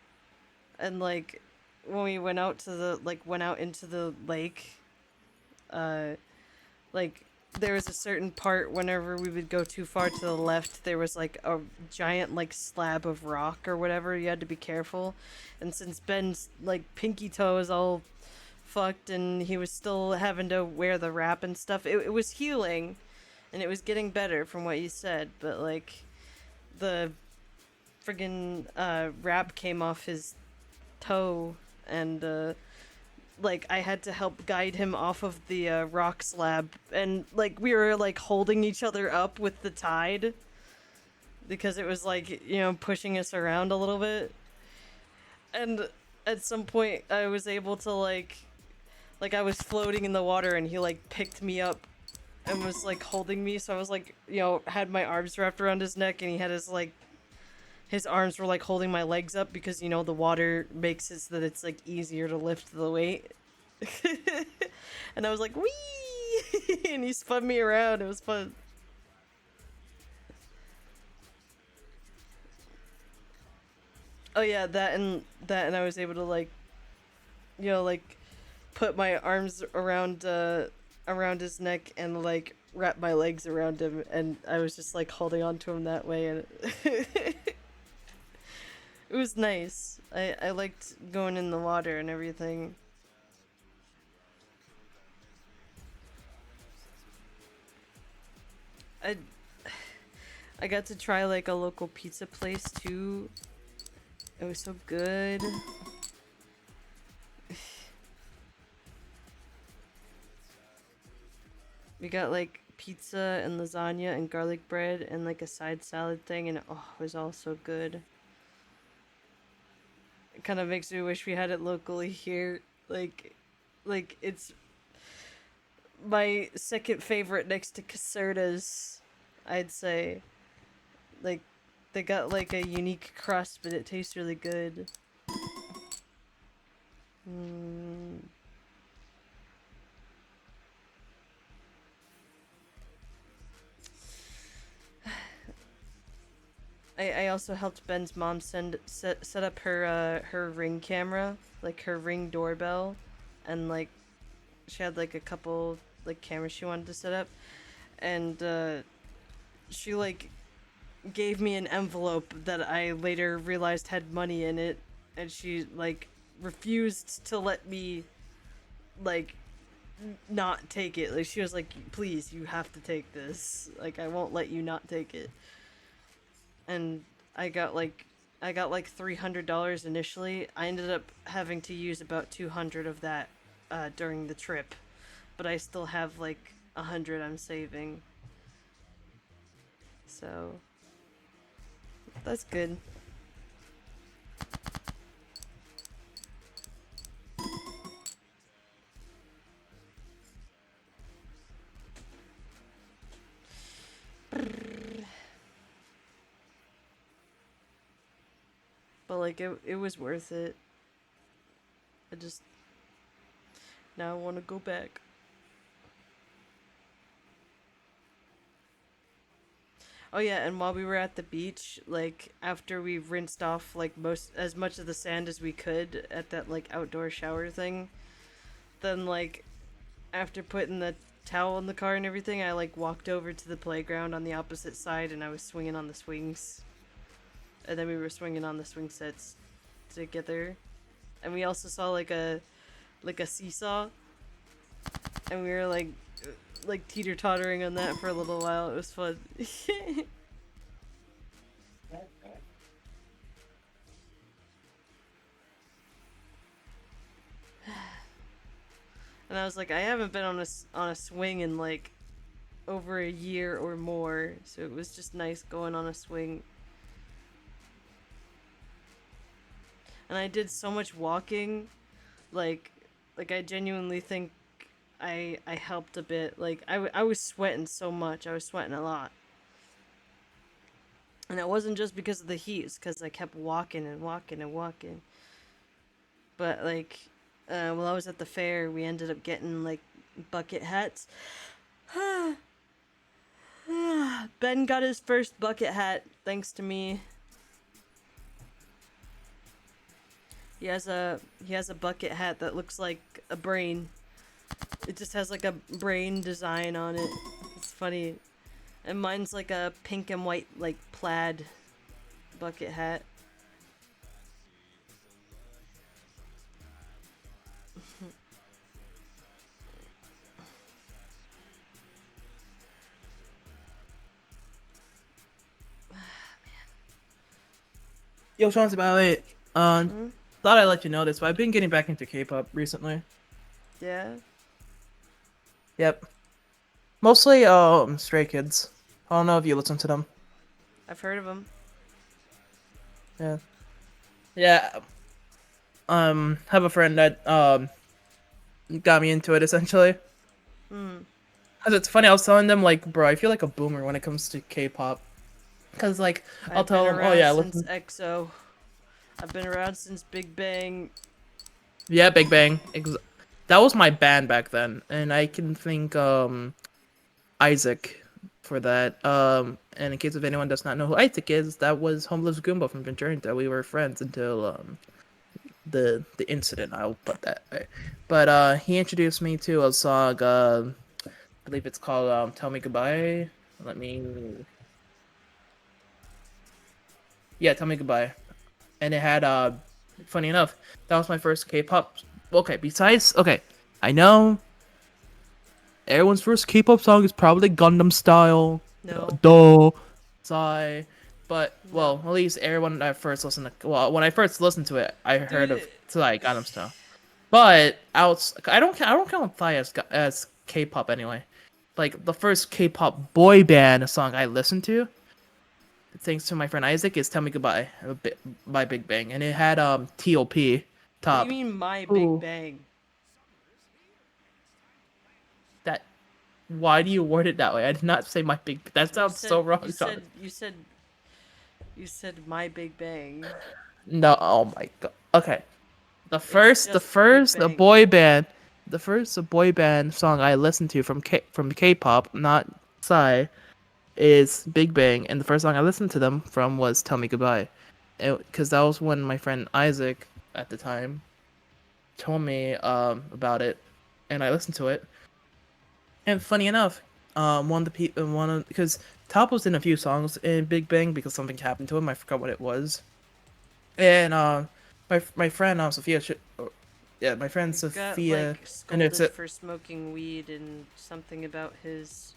S1: and like when we went out to the went out into the lake, uh, like there was a certain part whenever we would go too far to the left, there was like a giant like slab of rock or whatever. You had to be careful, and since Ben's like pinky toe is all fucked and he was still having to wear the wrap and stuff, it was healing, and it was getting better from what you said, but like the friggin' wrap came off his toe, and like I had to help guide him off of the rock slab, and like we were like holding each other up with the tide because it was like, you know, pushing us around a little bit. And at some point I was able to like I was floating in the water and he like picked me up and was like holding me, so I was like, you know, had my arms wrapped around his neck and he had his arms were like holding my legs up because, you know, the water makes it so that it's like easier to lift the weight. And I was like, wee! And he spun me around. It was fun. Oh yeah, that and I was able to like, you know, like put my arms around his neck and like wrap my legs around him, and I was just like holding on to him that way, and it was nice. I liked going in the water and everything. I I got to try like a local pizza place too. It was so good. We got like pizza and lasagna and garlic bread and like a side salad thing, and oh, it was all so good. It kind of makes me wish we had it locally here. Like it's my second favorite next to Caserta's, I'd say. Like, they got like a unique crust, but it tastes really good. Mm. I also helped Ben's mom set up her Ring camera, like her Ring doorbell, and like she had like a couple like cameras she wanted to set up, and she like gave me an envelope that I later realized had money in it, and she like refused to let me like not take it. Like she was like, "Please, you have to take this. Like I won't let you not take it." And I got like $300 initially. I ended up having to use about 200 of that during the trip, but I still have like 100 I'm saving. So that's good. But like it was worth it. I just now I want to go back. Oh yeah, and while we were at the beach, like after we rinsed off like most as much of the sand as we could at that like outdoor shower thing, then like after putting the towel in the car and everything, I like walked over to the playground on the opposite side and I was swinging on the swings. And then we were swinging on the swing sets together. And we also saw like a seesaw, and we were like teeter tottering on that for a little while. It was fun. And I was like, I haven't been on a swing in like over a year or more, so it was just nice going on a swing. And I did so much walking, like I genuinely think I helped a bit. Like I was sweating so much. I was sweating a lot. And it wasn't just because of the heat, it's because I kept walking and walking and walking. But like, while I was at the fair, we ended up getting like bucket hats. Ben got his first bucket hat thanks to me. He has a bucket hat that looks like a brain. It just has like a brain design on it. It's funny. And mine's like a pink and white like plaid bucket hat.
S4: Yo, Chauncey, by the way, thought I'd let you know this, but I've been getting back into K-pop recently.
S1: Yeah.
S4: Yep. Mostly, Stray Kids. I don't know if you listen to them.
S1: I've heard of him.
S4: Yeah. Yeah. Have a friend that, got me into it, essentially. Cause it's funny, I was telling them, like, bro, I feel like a boomer when it comes to K-pop. Cause, like, I'll
S1: I've
S4: tell
S1: been
S4: them, oh
S1: around
S4: yeah,
S1: since
S4: listen.
S1: EXO. I've been around since Big Bang.
S4: Yeah, Big Bang. That was my band back then, and I can thank Isaac for that. And in case if anyone does not know who Isaac is, that was Homeless Goomba from Ventura. We were friends until the incident. I'll put that way. But he introduced me to a song. I believe it's called "Tell Me Goodbye." Let me. Yeah, "Tell Me Goodbye," and it had funny enough, that was my first K-pop. Okay, besides, okay, I know everyone's first K-pop song is probably Gundam Style.
S1: No.
S4: Duh. Sigh. But,
S1: No.
S4: well, at least everyone that first listened to, well, when I first listened to it, I heard
S1: Dude,
S4: of Psy Gundam Style. But I don't count Psy as K-pop anyway. Like the first K-pop boy band song I listened to, thanks to my friend Isaac, is "Tell Me Goodbye" by Big Bang, and it had T.O.P.
S1: what do you
S4: Top.
S1: mean my Big
S4: Ooh.
S1: Bang?
S4: That Why do you word it that way? I did not say my big. That sounds so wrong, Jonathan.
S1: You said my Big Bang.
S4: No, oh my god. Okay. The
S1: It's
S4: first,
S1: just Big
S4: the
S1: Bang.
S4: boy band song I listened to from K-pop, not Psy, is Big Bang, and the first song I listened to them from was "Tell Me Goodbye," because that was when my friend Isaac at the time told me about it, and I listened to it. And funny enough, because Top was in a few songs in Big Bang because something happened to him. I forgot what it was, and my friend my friend
S1: He got
S4: Sophia,
S1: like
S4: and it's
S1: scolded for smoking weed and something about his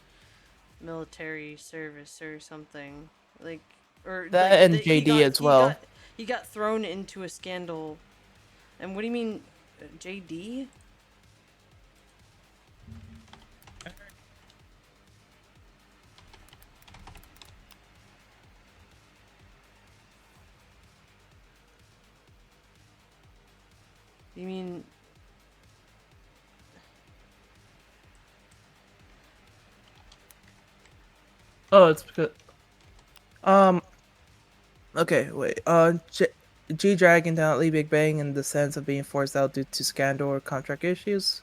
S1: military service or something. Like
S4: that and JD as well.
S1: he got thrown into a scandal. And what do you mean JD? You mean
S4: Oh, it's because um okay, wait. G Dragon down Big Bang in the sense of being forced out due to scandal or contract issues,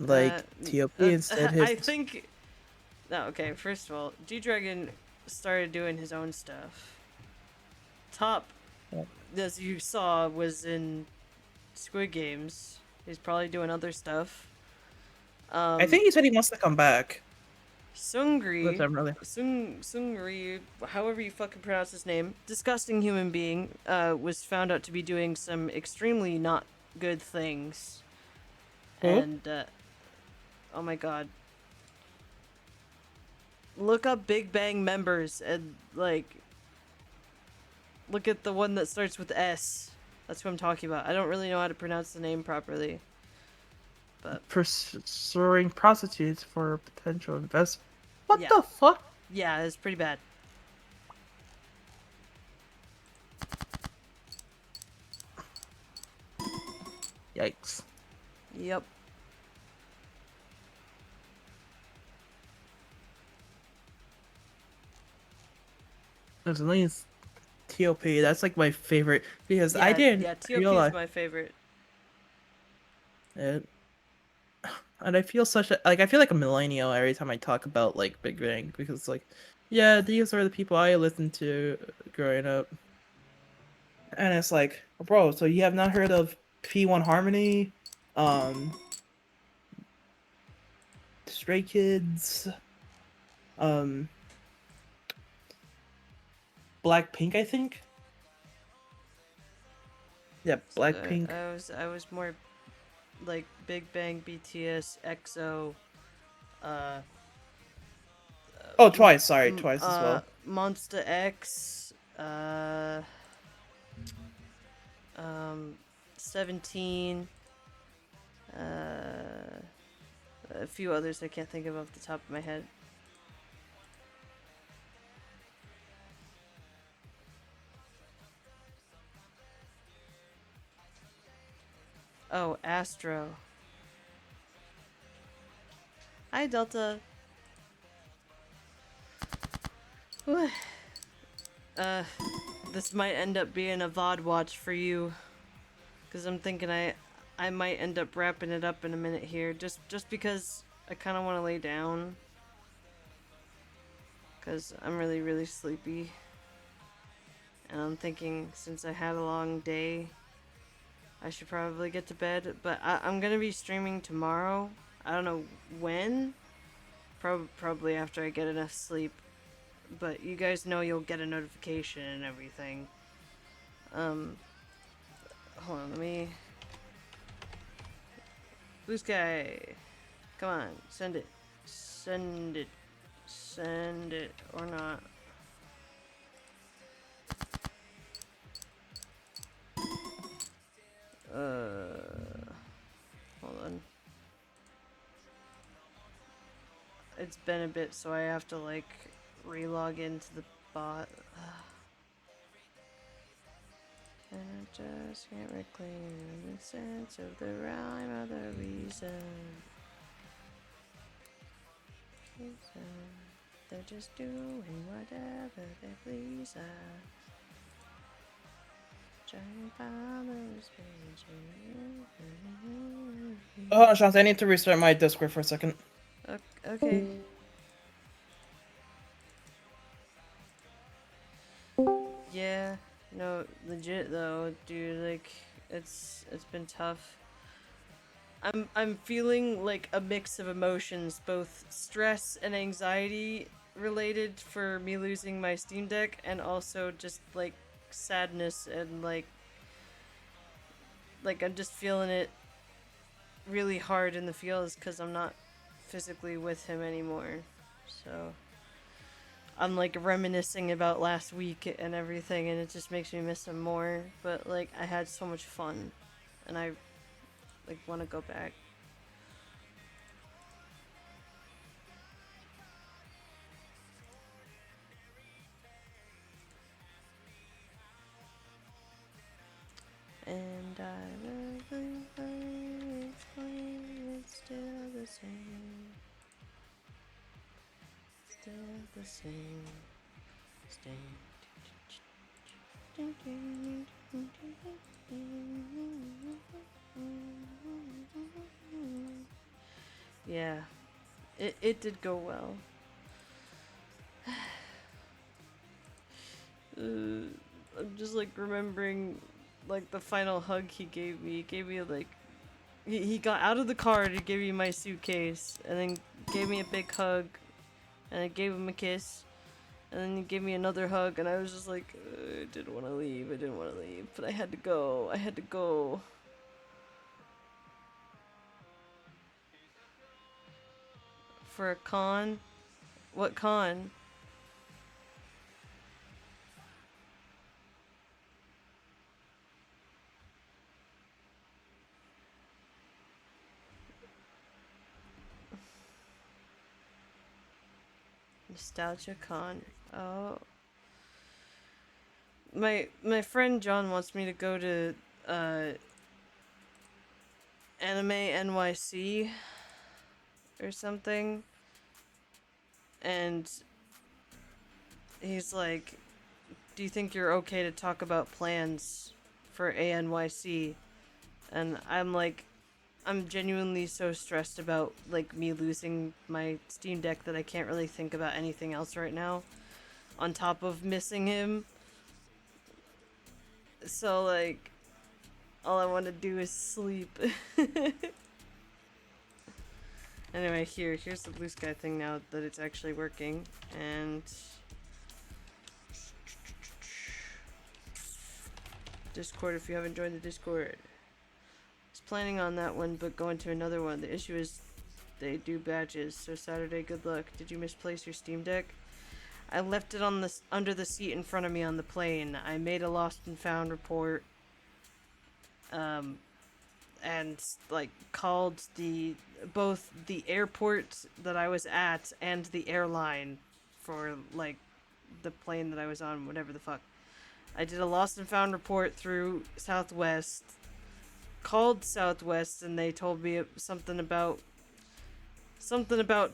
S1: uh,
S4: like TOP instead his.
S1: I think no, okay, first of all, G Dragon started doing his own stuff. Top, as you saw, was in Squid Games. He's probably doing other stuff.
S4: I think he said he wants to come back. That's really.
S1: Sungri, however you fucking pronounce his name, disgusting human being, was found out to be doing some extremely not good things.
S4: Who?
S1: And, oh my god. Look up Big Bang members and, like, look at the one that starts with S. That's who I'm talking about. I don't really know how to pronounce the name properly. But
S4: Pursuing prostitutes for potential investment. What
S1: yeah.
S4: the fuck?
S1: Yeah, it's pretty bad.
S4: Yikes.
S1: Yep.
S4: There's at least TOP. That's like my favorite because I didn't
S1: Yeah, TOP
S4: realize
S1: is my favorite.
S4: it. And I feel I feel like a millennial every time I talk about like Big Bang because like yeah, these are the people I listened to growing up. And it's like, bro, so you have not heard of P1 Harmony, um Stray Kids, um Blackpink, I think? Yeah, Blackpink.
S1: I was more like Big Bang, BTS, EXO, uh,
S4: Oh, Twice, sorry, Twice as well.
S1: Monster X, 17, a few others I can't think of off the top of my head. Oh, Astro. Hi, Delta. Whew. This might end up being a VOD watch for you. Because I'm thinking I might end up wrapping it up in a minute here. Just because I kind of want to lay down. Because I'm really, really sleepy. And I'm thinking, since I had a long day, I should probably get to bed. But I'm going to be streaming tomorrow. I don't know when. Probably after I get enough sleep. But you guys know you'll get a notification and everything. Hold on, let me... Blue Sky! Come on, send it. Send it. Send it, or not. Hold on. It's been a bit, so I have to, like, re-log into the bot. And I just can't reclaim the sense of the rhyme or the reason. They're just doing whatever they please. Giant fathers,
S4: Oh, Shant, I need to restart my Discord for a second.
S1: Okay. Yeah, no, legit though, dude. Like, it's been tough. I'm feeling like a mix of emotions, both stress and anxiety related for me losing my Steam Deck, and also just like sadness and like I'm just feeling it really hard in the feels because I'm not physically with him anymore. So I'm like reminiscing about last week and everything, and it just makes me miss him more. But like I had so much fun, and I like want to go back. And I love the way it's still the same. Still the same. Yeah, it did go well. I'm just like remembering like the final hug he gave me. He gave me like he got out of the car to give me my suitcase and then gave me a big hug and I gave him a kiss and then he gave me another hug and I was just like I didn't want to leave. I didn't want to leave, but I had to go. I had to go. For a con? What con? Nostalgia con. Oh. My friend John wants me to go to Anime NYC or something. And he's like, "Do you think you're okay to talk about plans for ANYC?" And I'm like, I'm genuinely so stressed about like me losing my Steam Deck that I can't really think about anything else right now. On top of missing him. So like all I want to do is sleep. Anyway, here's the blue sky thing now that it's actually working. And Discord if you haven't joined the Discord. I was planning on that one, but going to another one. The issue is they do badges, so Saturday, good luck. Did you misplace your Steam Deck? I left it on the under the seat in front of me on the plane. I made a lost and found report. And like called both the airport that I was at and the airline for like the plane that I was on, whatever the fuck. I did a lost and found report through Southwest, called Southwest, and they told me something about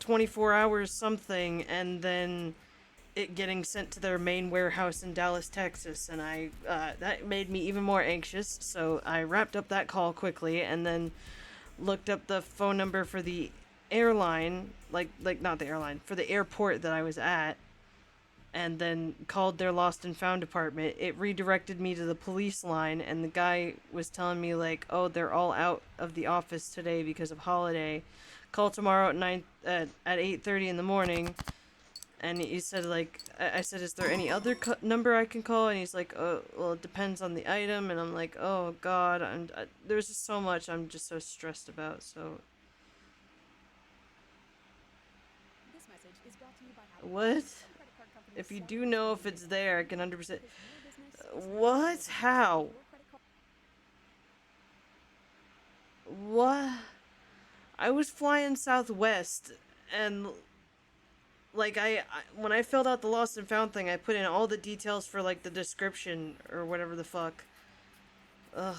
S1: 24 hours something, and then it getting sent to their main warehouse in Dallas, Texas, and I that made me even more anxious. So I wrapped up that call quickly, and then looked up the phone number for the airline, like not the airline, for the airport that I was at, and then called their lost and found department. It redirected me to the police line, and the guy was telling me like, "Oh, they're all out of the office today because of holiday. Call tomorrow at 8:30 in the morning." And he said, like, I said, "Is there any other number I can call?" And he's like, "Oh, well, it depends on the item." And I'm like, "Oh, God." There's just so much I'm just so stressed about, so...
S5: This message is brought to you by Apple.
S1: What?
S5: Some credit card companies
S1: If you
S5: sell
S1: do
S5: your
S1: know if
S5: spending
S1: it's
S5: data.
S1: there, I can 100%...
S5: Because your business is
S1: What? How?
S5: your credit card.
S1: What? I was flying Southwest, and... Like, when I filled out the lost and found thing, I put in all the details for, like, the description, or whatever the fuck. Ugh.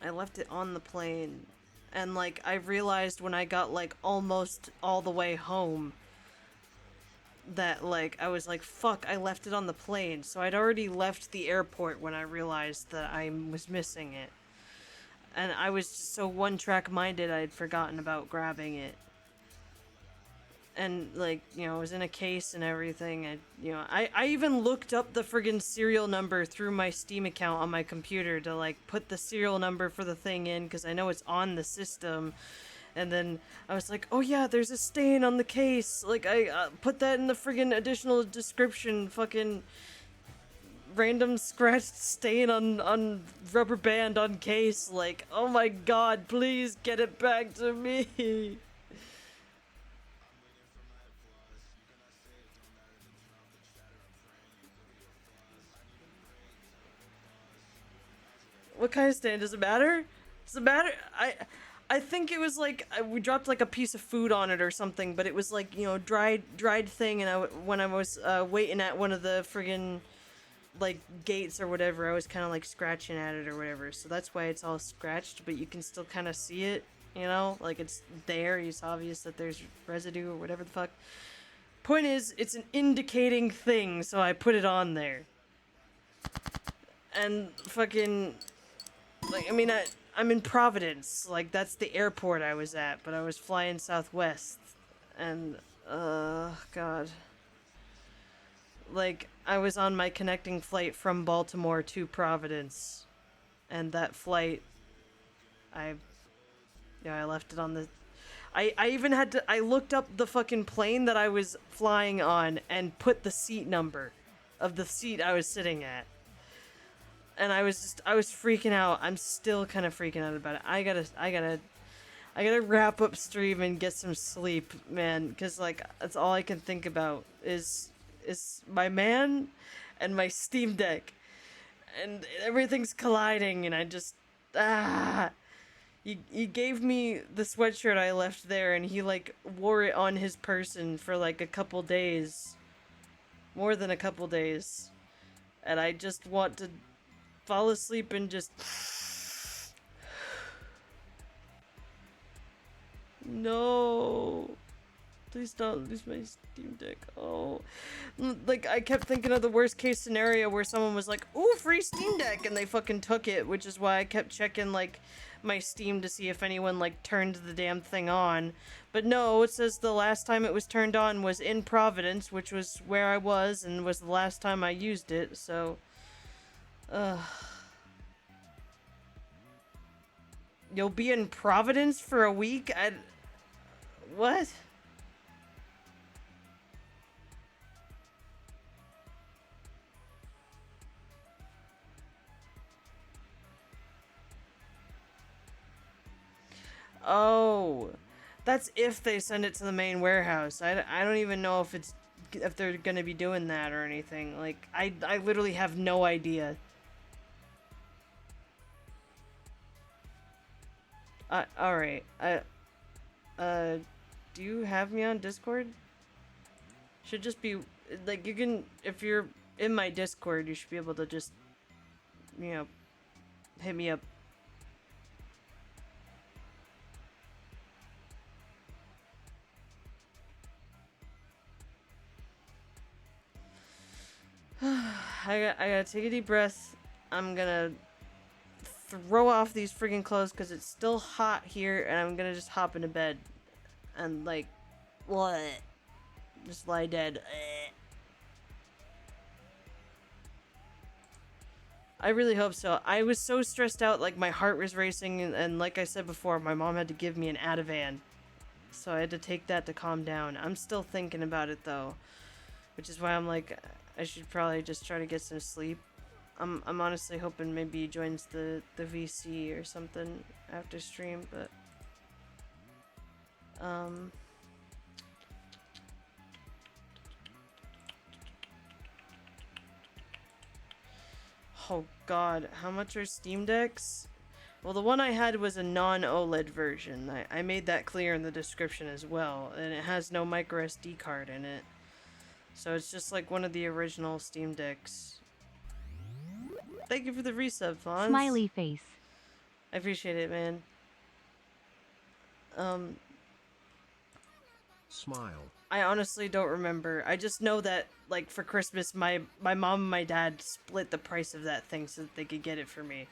S1: I left it on the plane. And like I realized when I got like almost all the way home that like I was like, fuck, I left it on the plane. So I'd already left the airport when I realized that I was missing it. And I was just so one-track minded I had forgotten about grabbing it. And like, you know, it was in a case and everything. I even looked up the friggin' serial number through my Steam account on my computer to like put the serial number for the thing in because I know it's on the system. And then I was like, oh yeah, there's a stain on the case. Like I put that in the friggin' additional description. Fucking random scratched stain on rubber band on case. Like, oh my god, please get it back to me. What kind of stain? Does it matter? Does it matter? I think it was like we dropped like a piece of food on it or something, but it was like, you know, dried thing. And when I was waiting at one of the friggin' like gates or whatever, I was kind of like scratching at it or whatever. So that's why it's all scratched, but you can still kind of see it. You know, like it's there. It's obvious that there's residue or whatever the fuck. Point is, it's an indicating thing, so I put it on there. And fucking. Like, I mean, I'm in Providence. Like, that's the airport I was at, but I was flying Southwest. And, God. Like, I was on my connecting flight from Baltimore to Providence. And that flight, I left it on the... I even had to... I looked up the fucking plane that I was flying on and put the seat number of the seat I was sitting at. And I was freaking out. I'm still kind of freaking out about it. I gotta wrap up stream and get some sleep, man. Cause like that's all I can think about is my man and my Steam Deck, and everything's colliding. And I just He gave me the sweatshirt I left there, and he like wore it on his person for like a couple days, more than a couple days, and I just want to fall asleep and just... No. Please don't lose my Steam Deck. Oh. Like, I kept thinking of the worst case scenario where someone was like, ooh, free Steam Deck, and they fucking took it, which is why I kept checking, like, my Steam to see if anyone, like, turned the damn thing on. But no, it says the last time it was turned on was in Providence, which was where I was, and was the last time I used it, so... You'll be in Providence for a week? What? Oh, that's if they send it to the main warehouse. I don't even know if they're gonna be doing that or anything. Like, I literally have no idea. Alright. Do you have me on Discord? Should just be, like, you can, if you're in my Discord, you should be able to just, you know, hit me up. I gotta take a deep breath. I'm gonna throw off these freaking clothes because it's still hot here, and I'm gonna just hop into bed and like what? Just lie dead. I really hope so. I was so stressed out, like my heart was racing, and like I said before, my mom had to give me an Ativan, so I had to take that to calm down. I'm still thinking about it though, which is why I'm like, I should probably just try to get some sleep. I'm honestly hoping maybe he joins the VC or something after stream, but oh god, how much are Steam Decks? Well, the one I had was a non-OLED version. I made that clear in the description as well, and it has no micro SD card in it. So it's just like one of the original Steam Decks. Thank you for the resub, Fonz.
S7: Smiley face.
S1: I appreciate it, man. Um,
S3: Smile.
S1: I honestly don't remember. I just know that, like, for Christmas, my mom and my dad split the price of that thing so that they could get it for me.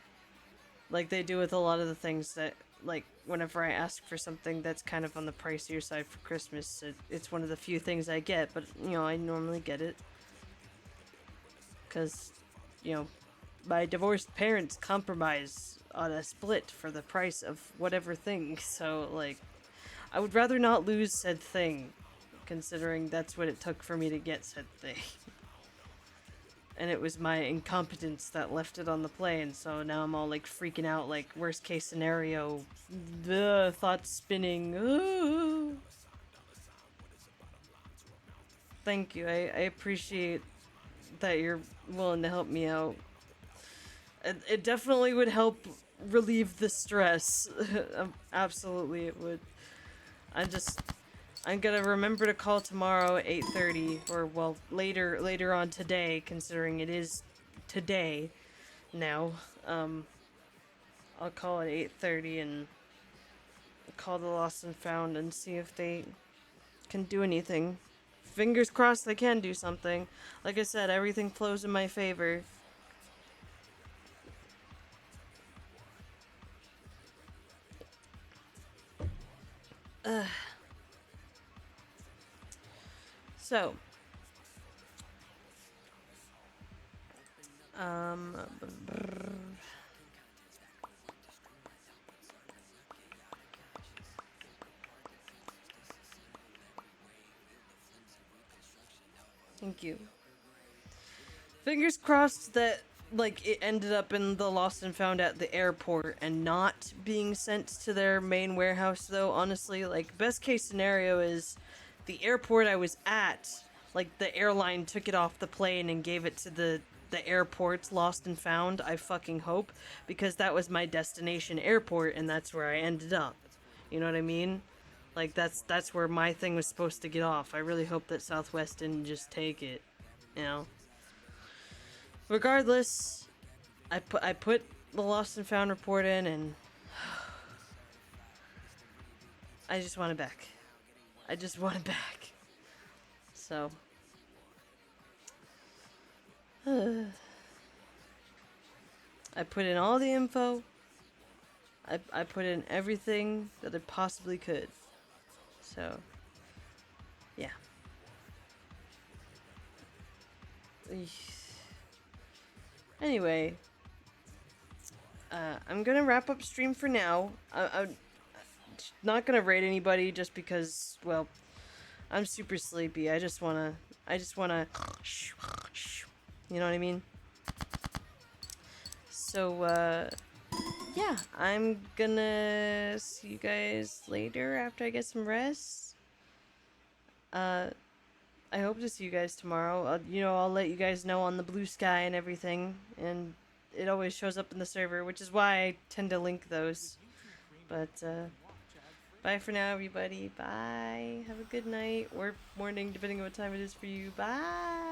S1: Like they do with a lot of the things that, like, whenever I ask for something that's kind of on the pricier side for Christmas, it's one of the few things I get, but, you know, I normally get it. Because, you know, my divorced parents compromise on a split for the price of whatever thing, so, like, I would rather not lose said thing, considering that's what it took for me to get said thing. And it was my incompetence that left it on the plane, so now I'm all, like, freaking out, like, worst case scenario, the thoughts spinning. Ooh. Thank you, I appreciate that you're willing to help me out. It definitely would help relieve the stress. Absolutely it would. I'm gonna remember to call tomorrow at 8:30, or, well, later on today, considering it is today now. I'll call at 8:30 and call the Lost and Found and see if they can do anything. Fingers crossed they can do something. Like I said, everything flows in my favor. So, thank you. Fingers crossed that, like, it ended up in the Lost and Found at the airport and not being sent to their main warehouse, though, honestly. Like, best case scenario is the airport I was at, like, the airline took it off the plane and gave it to the airport's Lost and Found. I fucking hope, because that was my destination airport and that's where I ended up. You know what I mean? Like, that's where my thing was supposed to get off. I really hope that Southwest didn't just take it, you know? Regardless, I put the Lost and Found report in, and I just want it back. I just want it back. So, I put in all the info. I put in everything that I possibly could. So, yeah. Anyway, I'm gonna wrap up stream for now. I'm not gonna raid anybody just because, well, I'm super sleepy. I just wanna, you know what I mean? So, yeah, I'm gonna see you guys later after I get some rest. I hope to see you guys tomorrow. You know, I'll let you guys know on the blue sky and everything, and it always shows up in the server, which is why I tend to link those. But, bye for now, everybody. Bye. Have a good night, or morning, depending on what time it is for you. Bye!